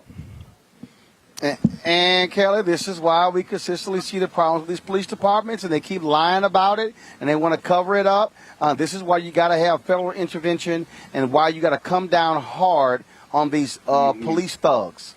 And Kelly, this is why we consistently see the problems with these police departments, and they keep lying about it, and they want to cover it up. This is why you got to have federal intervention, and why you got to come down hard on these police thugs.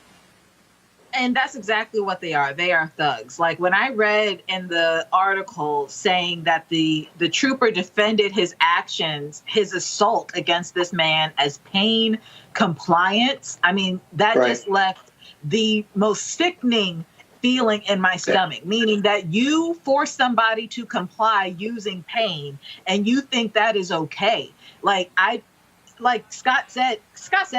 And that's exactly what they are. They are thugs. Like when I read in the article saying that the trooper defended his actions, his assault against this man as pain compliance, I mean, that just left the most sickening feeling in my stomach, meaning that you force somebody to comply using pain and you think that is okay. Like Scott said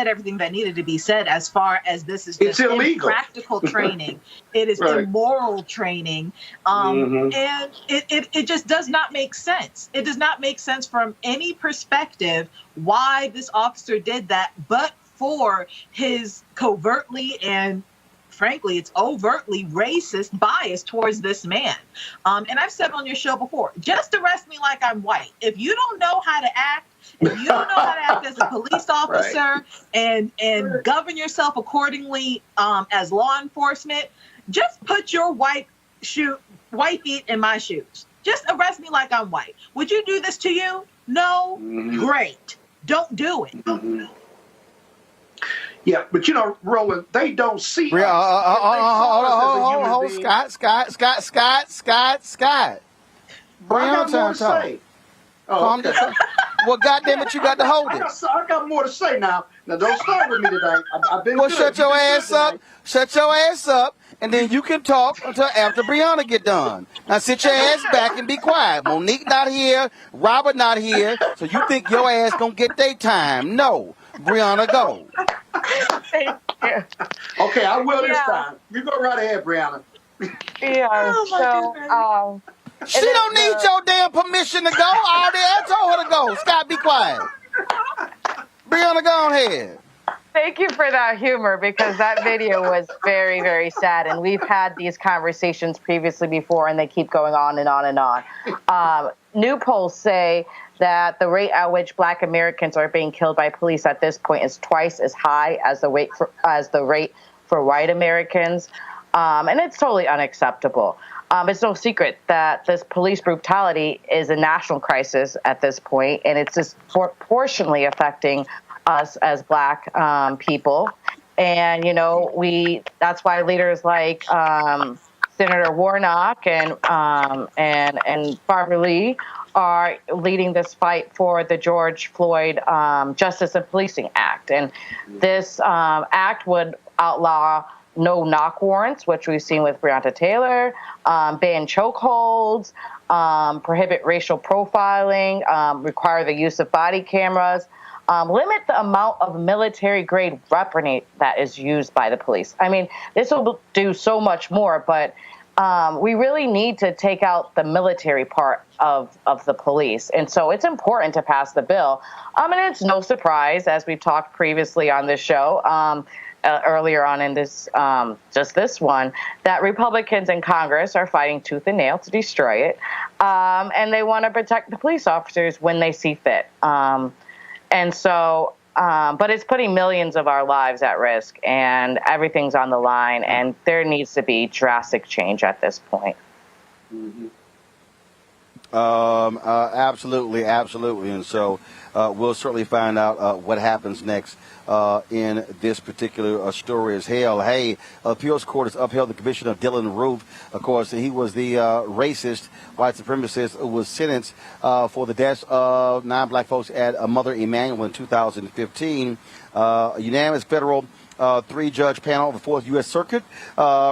everything that needed to be said as far as this is just impractical training. It is immoral training. And it just does not make sense. It does not make sense from any perspective why this officer did that, but for his covertly and frankly, it's overtly racist bias towards this man. And I've said on your show before, just arrest me like I'm white. If you don't know how to act, if you don't know how to act as a police officer and govern yourself accordingly as law enforcement, just put your white feet in my shoes. Just arrest me like I'm white. Would you do this to you? No? Great. Don't do it. Yeah, but you know, Roland, they don't see us. Hold, Scott. I got more to say. Calm down. Well, goddamn it, you got to hold it. I got more to say now. Now, don't start with me today. I've been good. Shut your ass up. Shut your ass up, and then you can talk until after Brianna get done. Now, sit your ass back and be quiet. Monique not here. Robert not here. So you think your ass gonna get their time? No. Brianna, go. Okay, I will this time. You go right ahead, Brianna. She don't need your damn permission to go. I told her to go. Scott, be quiet. Brianna, go ahead. Thank you for that humor, because that video was very, very sad. And we've had these conversations previously before, and they keep going on and on and on. New polls say that the rate at which Black Americans are being killed by police at this point is twice as high as the rate for white Americans. And it's totally unacceptable. It's no secret that this police brutality is a national crisis at this point, and it's disproportionately affecting us as Black people. And, you know, that's why leaders like Senator Warnock and Barbara Lee are leading this fight for the George Floyd Justice and Policing Act. And this act would outlaw no knock warrants, which we've seen with Breonna Taylor, ban chokeholds, prohibit racial profiling, require the use of body cameras, limit the amount of military-grade weaponry that is used by the police. I mean, this will do so much more, but we really need to take out the military part of the police. And so it's important to pass the bill. And it's no surprise, as we've talked previously on this show, earlier on in this, just this one, that Republicans in Congress are fighting tooth and nail to destroy it. And they want to protect the police officers when they see fit. And so, but it's putting millions of our lives at risk, and everything's on the line, and there needs to be drastic change at this point. Absolutely. And so we'll certainly find out what happens next in this particular story as hell. Hey, appeals court has upheld the conviction of Dylann Roof. Of course, he was the racist white supremacist who was sentenced for the deaths of 9 Black folks at Mother Emanuel in 2015. A unanimous federal 3-judge panel of the 4th U.S. Circuit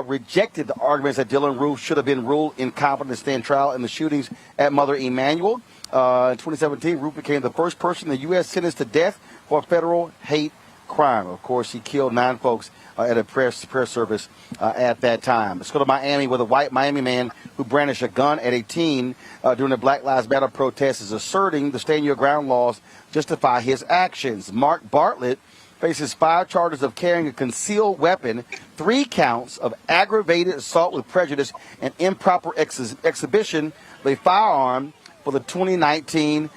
rejected the arguments that Dylann Roof should have been ruled incompetent to stand trial in the shootings at Mother Emanuel. In 2017, Roof became the first person in the U.S. sentenced to death for a federal hate crime. Of course, he killed 9 folks at a prayer service at that time. Let's go to Miami, where the white Miami man who brandished a gun at a teen during the Black Lives Matter protest is asserting the stand your ground laws justify his actions. Mark Bartlett faces 5 charges of carrying a concealed weapon, 3 counts of aggravated assault with prejudice, and improper exhibition of a firearm for the 2019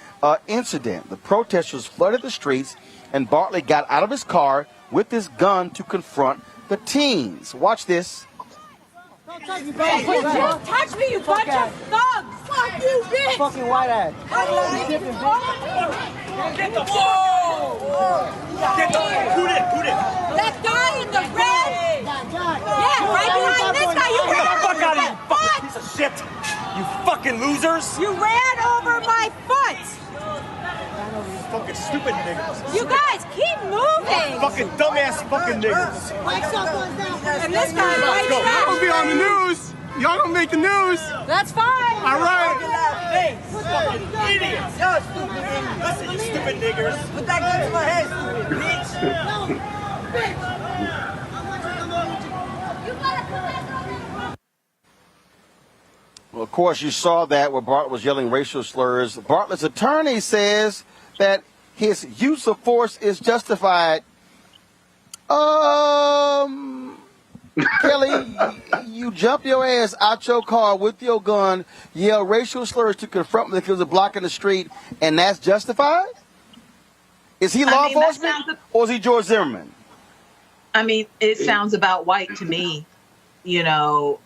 incident. The protesters flooded the streets, and Bartlett got out of his car with his gun to confront the teens. Watch this. Don't touch me, don't touch me, you bunch of thugs! Fuck you, bitch! Fucking white ass. Get the whoa! Who did? That guy in the red? Yeah, right behind this guy. You ran over my foot! Piece of shit! You fucking losers! You ran over my foot! Fucking stupid niggas. You guys keep moving. Fucking dumbass fucking niggas. And this guy right here. Y'all gonna be on the news. Y'all gonna make the news. That's fine. All right. Fucking idiots. Y'all stupid niggas. Listen, you stupid niggers. Put that gun to my head, stupid bitch. Well, of course, you saw that where Bartlett was yelling racial slurs. Bartlett's attorney says that his use of force is justified. Kelly, you jumped your ass out your car with your gun, yelled racial slurs to confront me because of blocking the street, and that's justified? Is he law enforcement or is he George Zimmerman? I mean, it sounds about white to me. You know,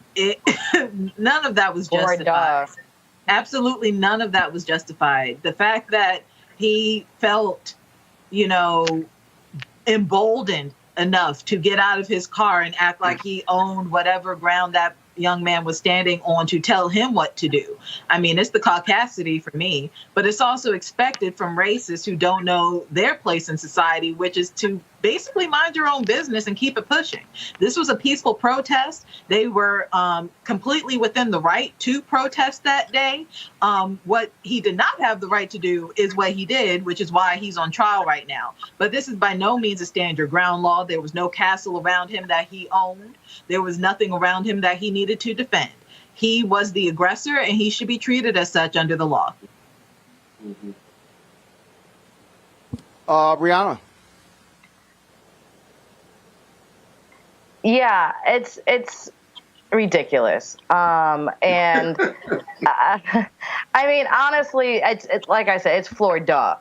none of that was justified. Absolutely none of that was justified. The fact that he felt, you know, emboldened enough to get out of his car and act like he owned whatever ground that young man was standing on to tell him what to do. I mean, it's the caucasity for me, but it's also expected from racists who don't know their place in society, which is to basically mind your own business and keep it pushing. This was a peaceful protest. They were completely within the right to protest that day. What he did not have the right to do is what he did, which is why he's on trial right now. But this is by no means a stand your ground law. There was no castle around him that he owned. There was nothing around him that he needed to defend. He was the aggressor, and he should be treated as such under the law. Brianna. Yeah, it's ridiculous. And I mean, honestly, it's like I said, it's Florida.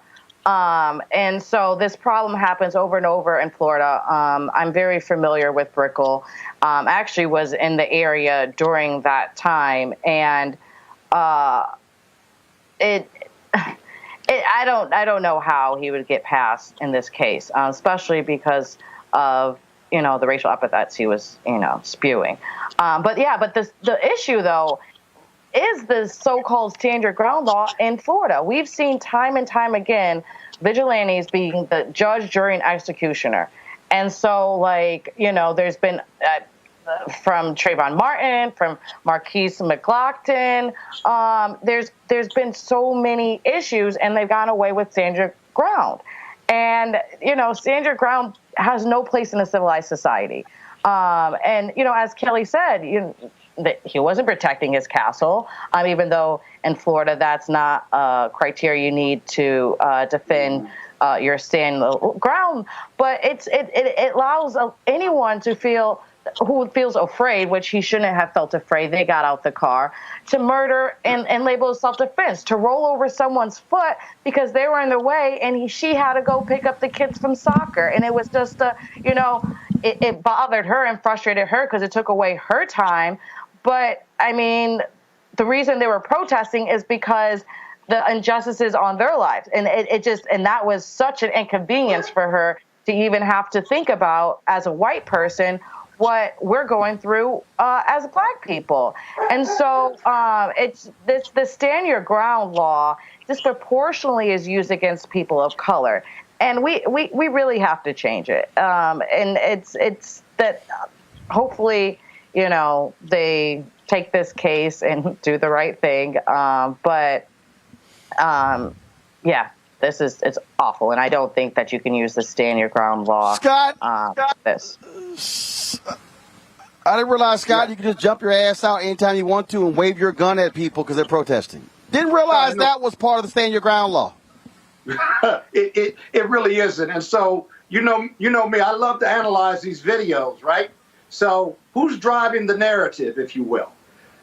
And so this problem happens over and over in Florida. I'm very familiar with Brickell. I actually was in the area during that time, and I don't know how he would get passed in this case, especially because of, you know, the racial epithets he was, you know, spewing. But the issue, though, is the so-called stand your ground law in Florida. We've seen time and time again vigilantes being the judge, jury, and executioner. And so, like, you know, there's been from Trayvon Martin, from Marquise McLaughlin, there's been so many issues, and they've gone away with stand your ground. And, you know, stand your ground has no place in a civilized society. And, you know, as Kelly said, that he wasn't protecting his castle, even though in Florida that's not a criteria you need to defend your stand ground. But it allows anyone to feel who feels afraid, which he shouldn't have felt afraid, they got out the car, to murder and label as self-defense, to roll over someone's foot because they were in the way and she had to go pick up the kids from soccer. And it was just, it bothered her and frustrated her because it took away her time. But, I mean, the reason they were protesting is because the injustices on their lives. And and that was such an inconvenience for her to even have to think about as a white person what we're going through as Black people. And so the stand your ground law disproportionately is used against people of color. And we really have to change it. And it's that hopefully, you know, they take this case and do the right thing. It's awful. And I don't think that you can use the stand your ground law. Scott, I didn't realize, Scott, you can just jump your ass out anytime you want to and wave your gun at people because they're protesting. Didn't realize that was part of the stand your ground law. It really isn't. And so, you know me, I love to analyze these videos, right? So who's driving the narrative, if you will?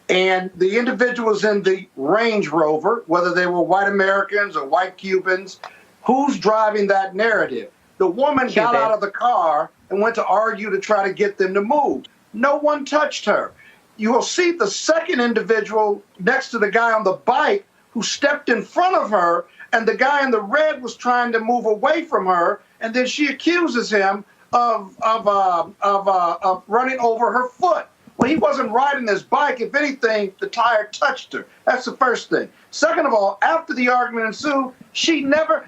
And the individuals in the Range Rover, whether they were white Americans or white Cubans, who's driving that narrative? The woman got out of the car and went to argue to try to get them to move. No one touched her. You will see the second individual next to the guy on the bike who stepped in front of her, and the guy in the red was trying to move away from her, and then she accuses him of running over her foot. Well, he wasn't riding his bike. If anything, the tire touched her. That's the first thing. Second of all, after the argument ensued,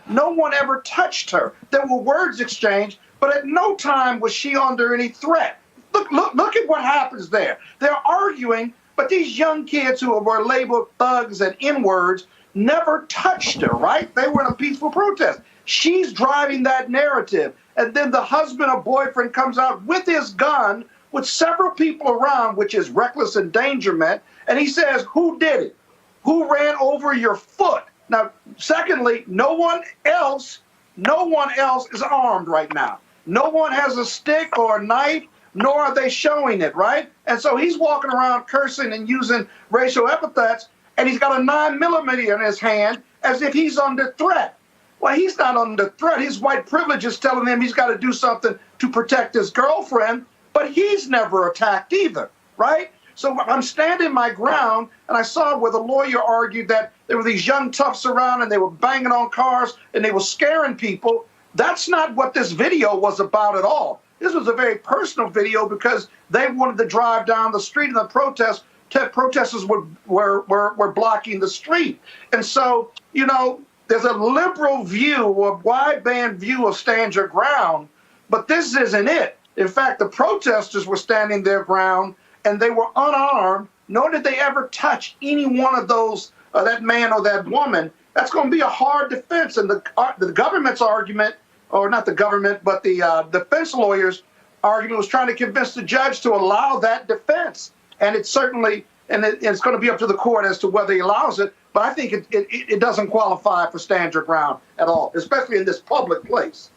no one ever touched her. There were words exchanged, but at no time was she under any threat. Look at what happens there. They're arguing, but these young kids who were labeled thugs and N-words never touched her, right? They were in a peaceful protest. She's driving that narrative. And then the husband or boyfriend comes out with his gun with several people around, which is reckless endangerment. And he says, who did it? Who ran over your foot? Now, secondly, no one else is armed right now. No one has a stick or a knife, nor are they showing it, right? And so he's walking around cursing and using racial epithets, and he's got a 9mm in his hand as if he's under threat. Well, he's not under threat. His white privilege is telling him he's got to do something to protect his girlfriend, but he's never attacked either, right? So I'm standing my ground, and I saw where the lawyer argued that there were these young toughs around and they were banging on cars and they were scaring people. That's not what this video was about at all. This was a very personal video because they wanted to drive down the street and the protesters were blocking the street. And so, you know, there's a liberal view, a wideband view of stand your ground, but this isn't it. In fact, the protesters were standing their ground and they were unarmed, nor did they ever touch any one of those, that man or that woman. That's going to be a hard defense. And the government's argument, or not the government, but the defense lawyers' argument was trying to convince the judge to allow that defense. And it's certainly, it's going to be up to the court as to whether he allows it. But I think it doesn't qualify for stand your ground at all, especially in this public place.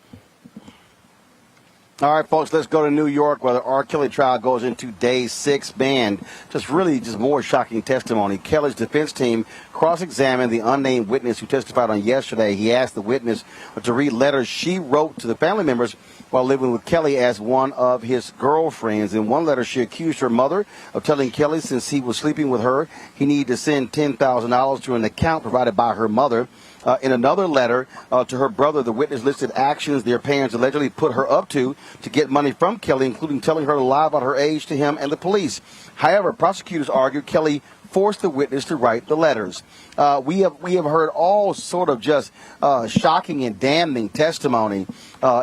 All right, folks, let's go to New York where the R. Kelly trial goes into day 6. Man, just more shocking testimony. Kelly's defense team cross-examined the unnamed witness who testified on yesterday. He asked the witness to read letters she wrote to the family members while living with Kelly as one of his girlfriends. In one letter, she accused her mother of telling Kelly since he was sleeping with her, he needed to send $10,000 to an account provided by her mother. In another letter to her brother, the witness listed actions their parents allegedly put her up to get money from Kelly, including telling her to lie about her age to him and the police. However, prosecutors argued Kelly forced the witness to write the letters. We have heard all sort of just shocking and damning testimony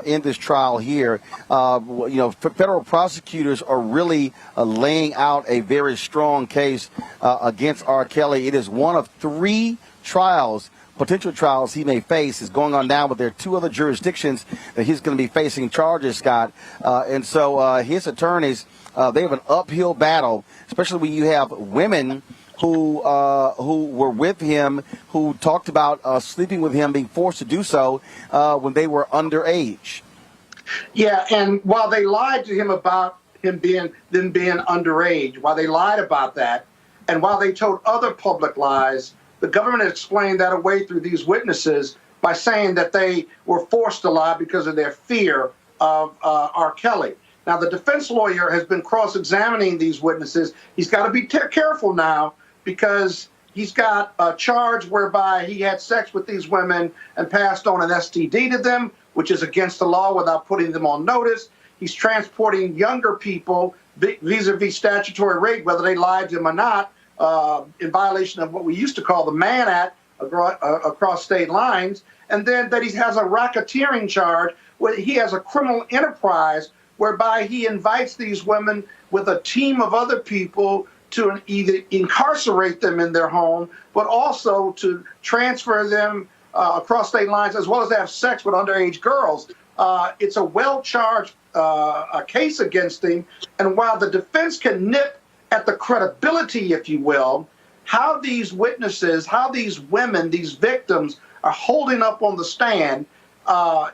in this trial here. Federal prosecutors are really laying out a very strong case against R. Kelly. It is one of 3 potential trials he may face. Is going on now, but there are 2 other jurisdictions that he's going to be facing charges, Scott. And so his attorneys, they have an uphill battle, especially when you have women who were with him, who talked about sleeping with him, being forced to do so when they were underage. Yeah, and while they lied to him about them being underage, while they lied about that, and while they told other public lies, the government explained that away through these witnesses by saying that they were forced to lie because of their fear of R. Kelly. Now, the defense lawyer has been cross-examining these witnesses. He's got to be careful now because he's got a charge whereby he had sex with these women and passed on an STD to them, which is against the law without putting them on notice. He's transporting younger people vis-a-vis statutory rape, whether they lied to him or not, in violation of what we used to call the Mann Act across state lines. And then that he has a racketeering charge where he has a criminal enterprise whereby he invites these women with a team of other people to either incarcerate them in their home, but also to transfer them across state lines, as well as to have sex with underage girls. It's a well-charged case against him. And while the defense can nip at the credibility, if you will, how these witnesses, how these women, these victims are holding up on the stand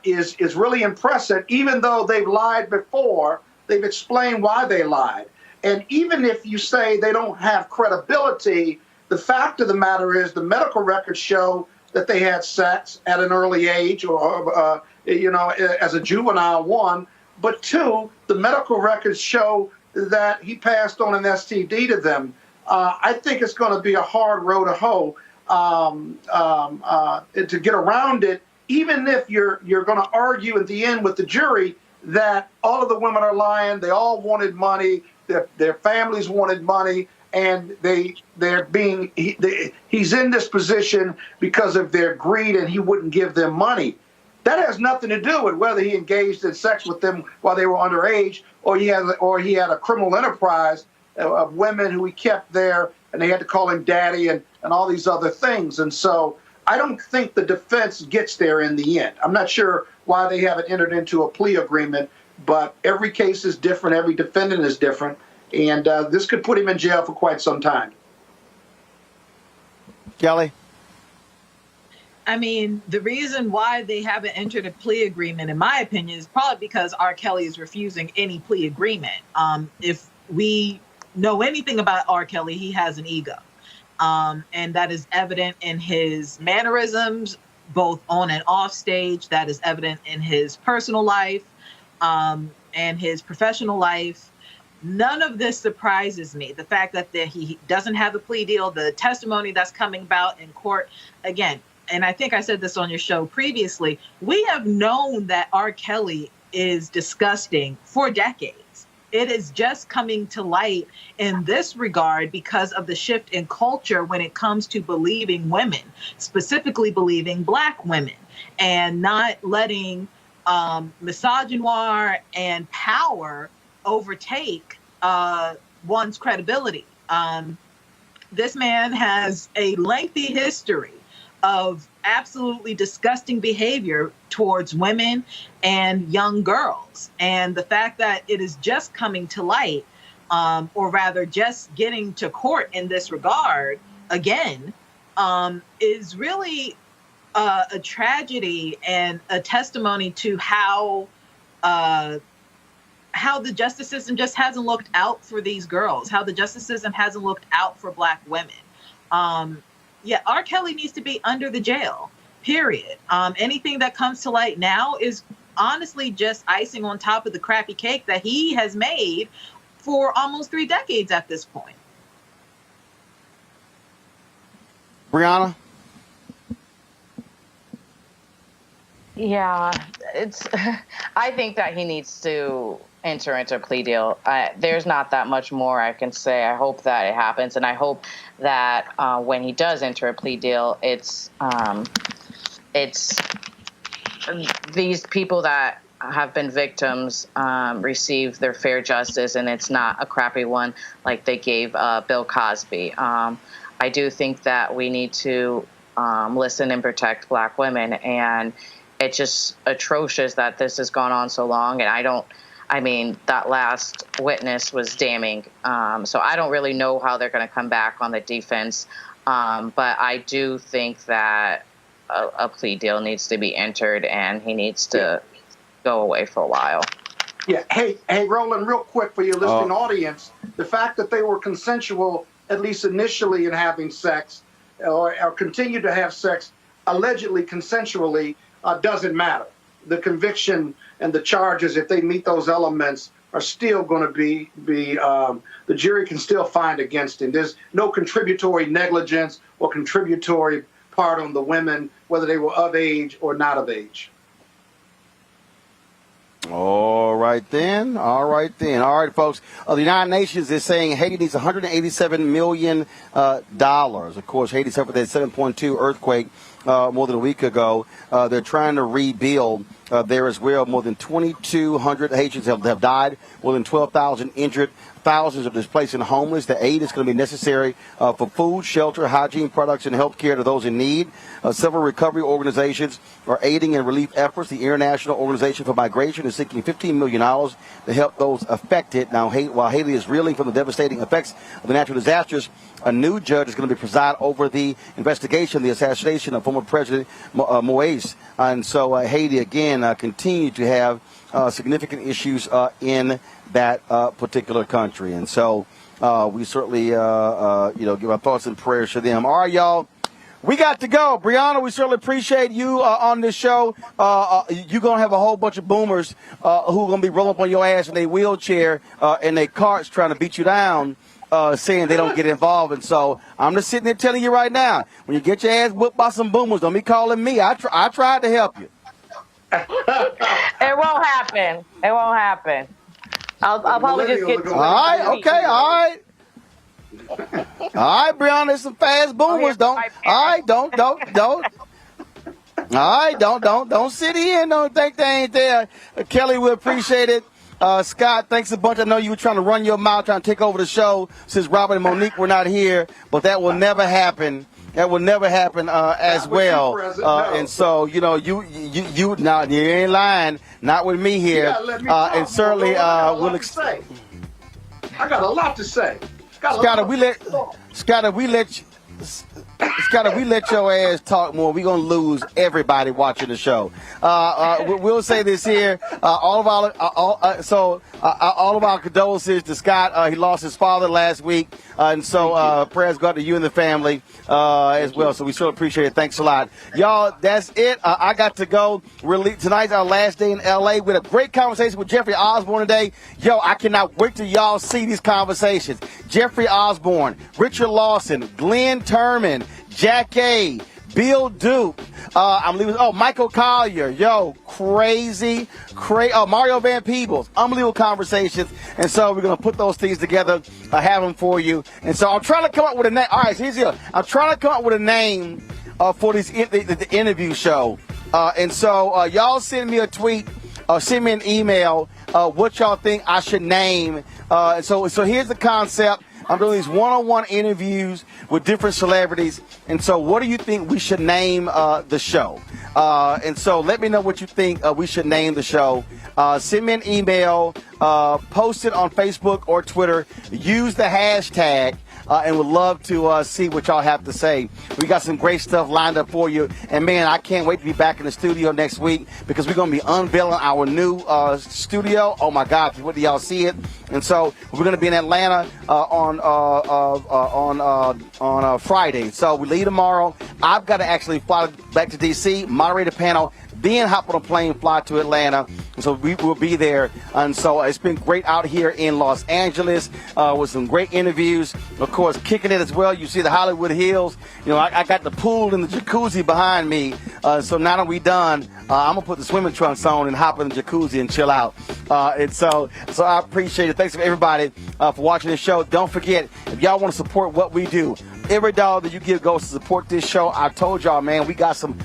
is really impressive. Even though they've lied before, they've explained why they lied. And even if you say they don't have credibility, the fact of the matter is the medical records show that they had sex at an early age, or as a juvenile, 1. But 2, the medical records show that he passed on an STD to them. I think it's going to be a hard road to hoe to get around it, even if you're going to argue at the end with the jury that all of the women are lying, they all wanted money, their families wanted money, and he's in this position because of their greed and he wouldn't give them money. That has nothing to do with whether he engaged in sex with them while they were underage, or he had a criminal enterprise of women who he kept there, and they had to call him daddy and all these other things. And so I don't think the defense gets there in the end. I'm not sure why they haven't entered into a plea agreement, but every case is different. Every defendant is different. And this could put him in jail for quite some time. Kelly? I mean, the reason why they haven't entered a plea agreement, in my opinion, is probably because R. Kelly is refusing any plea agreement. If we know anything about R. Kelly, he has an ego. And that is evident in his mannerisms, both on and off stage. That is evident in his personal life and his professional life. None of this surprises me. The fact that he doesn't have a plea deal, the testimony that's coming about in court, again, and I think I said this on your show previously, we have known that R. Kelly is disgusting for decades. It is just coming to light in this regard because of the shift in culture when it comes to believing women, specifically believing Black women, and not letting misogynoir and power overtake one's credibility. This man has a lengthy history of absolutely disgusting behavior towards women and young girls. And the fact that it is just coming to light, or rather just getting to court in this regard again, is really a tragedy and a testimony to how the justice system just hasn't looked out for these girls, how the justice system hasn't looked out for Black women. Yeah, R. Kelly needs to be under the jail, period. Anything that comes to light now is honestly just icing on top of the crappy cake that he has made for almost 3 decades at this point. Brianna? Yeah, I think that he needs to enter into a plea deal. There's not that much more I can say. I hope that it happens, and I hope that when he does enter a plea deal, it's these people that have been victims receive their fair justice, and it's not a crappy one like they gave Bill Cosby. I do think that we need to listen and protect Black women, and it's just atrocious that this has gone on so long. And I mean, that last witness was damning. So I don't really know how they're going to come back on the defense. But I do think that a plea deal needs to be entered, and he needs to go away for a while. Yeah. Hey, Roland, real quick for your listening audience, the fact that they were consensual, at least initially, in having sex or continue to have sex, allegedly consensually, doesn't matter. The conviction and the charges, if they meet those elements, are still going to be the jury can still find against him. There's no contributory negligence or contributory part on the women, whether they were of age or not of age. All right, then. All right, folks. The United Nations is saying Haiti needs $187 million. Of course, Haiti suffered that 7.2 earthquake more than a week ago. They're trying to rebuild there as well. More than 2,200 Haitians have died, more than 12,000 injured, thousands are displaced and homeless. The aid is going to be necessary for food, shelter, hygiene products, and health care to those in need. Several recovery organizations are aiding in relief efforts. The International Organization for Migration is seeking $15 million to help those affected. Now, while Haiti is reeling from the devastating effects of the natural disasters, a new judge is going to preside over the investigation of the assassination of former President MOW. And so Haiti, again, continue to have significant issues in that particular country. And so we certainly, give our thoughts and prayers to them. All right, y'all. We got to go. Brianna, we certainly appreciate you on this show. You're going to have a whole bunch of boomers who are going to be rolling up on your ass in their wheelchair and their carts trying to beat you down, saying they don't get involved. And so I'm just sitting there telling you right now, when you get your ass whooped by some boomers, don't be calling me. I tried to help you. It won't happen. It won't happen. I'll probably just get... All right, okay, all right. All right, Brianna, there's some fast boomers. Don't sit here and don't think they ain't there. Kelly, we appreciate it. Scott, thanks a bunch. I know you were trying to run your mouth, trying to take over the show since Robert and Monique were not here, but that will never happen. That will never happen as well. And so, you ain't lying. Not with me here. And certainly, we'll I got a lot to say. Scott, we let Scott, if we let your ass talk more, we're going to lose everybody watching the show. We'll say this here. All of our condolences to Scott. He lost his father last week. And so prayers go out to you and the family as well. So we sure appreciate it. Thanks a lot. Y'all, that's it. I got to go. Tonight's our last day in L.A. with a great conversation with Jeffrey Osborne today. Yo, I cannot wait till y'all see these conversations. Jeffrey Osborne, Richard Lawson, Glenn Turman, Jack A., Bill Duke, Michael Collier, crazy, Mario Van Peebles, unbelievable conversations, and so we're going to put those things together, have them for you, and so I'm trying to come up with a name. All right, so here's the deal. I'm trying to come up with a name for the interview show, and so y'all send me a tweet, send me an email, what y'all think I should name, and so here's the concept. I'm doing these one-on-one interviews with different celebrities. And so what do you think we should name the show? And so let me know what you think we should name the show. Send me an email, post it on Facebook or Twitter. Use the hashtag. And would love to see what y'all have to say. We got some great stuff lined up for you. And, man, I can't wait to be back in the studio next week because we're going to be unveiling our new studio. Oh, my God, what do y'all see it? And so we're going to be in Atlanta on Friday. So we leave tomorrow. I've got to actually fly back to D.C., moderate a panel, then hop on a plane, fly to Atlanta. And so we will be there. And so it's been great out here in Los Angeles with some great interviews. Of course, kicking it as well. You see the Hollywood Hills. You know, I got the pool and the jacuzzi behind me. So now that we're done, I'm going to put the swimming trunks on and hop in the jacuzzi and chill out. And so I appreciate it. Thanks to everybody for watching this show. Don't forget, if y'all want to support what we do, every dollar that you give goes to support this show. I told y'all, man, we got some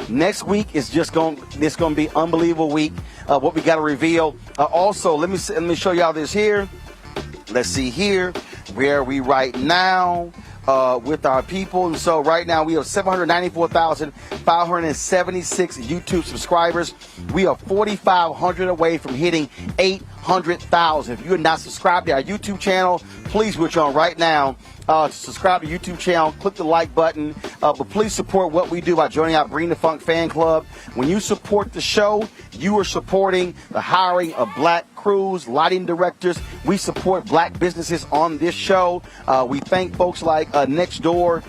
next week is just going to be unbelievable week. What we got to reveal. Also, let me show y'all this here. Let's see here. Where are we right now with our people? And so right now we have 794,576 YouTube subscribers. We are 4,500 away from hitting 800,000. If you're not subscribed to our YouTube channel, please switch on right now. To subscribe to the YouTube channel, click the like button. But please support what we do by joining our Bring the Funk fan club. When you support the show, you are supporting the hiring of black crews, lighting directors. We support black businesses on this show. We thank folks like Next Door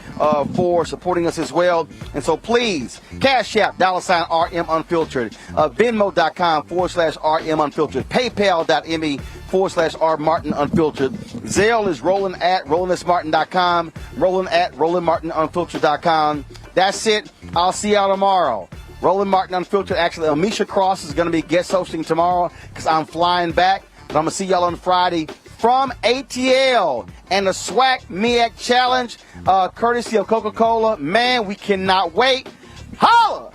for supporting us as well. And so please, Cash App, $RM Unfiltered, Venmo.com/RM Unfiltered, PayPal.me/R Martin Unfiltered. Zelle is Roland at RolandSMartin.com, Roland at RolandMartinUnfiltered.com. That's it. I'll see y'all tomorrow. Roland Martin Unfiltered. Actually, Amisha Cross is going to be guest hosting tomorrow because I'm flying back. But I'm going to see y'all on Friday from ATL and the SWAC MEAC Challenge, courtesy of Coca-Cola. Man, we cannot wait. Holla!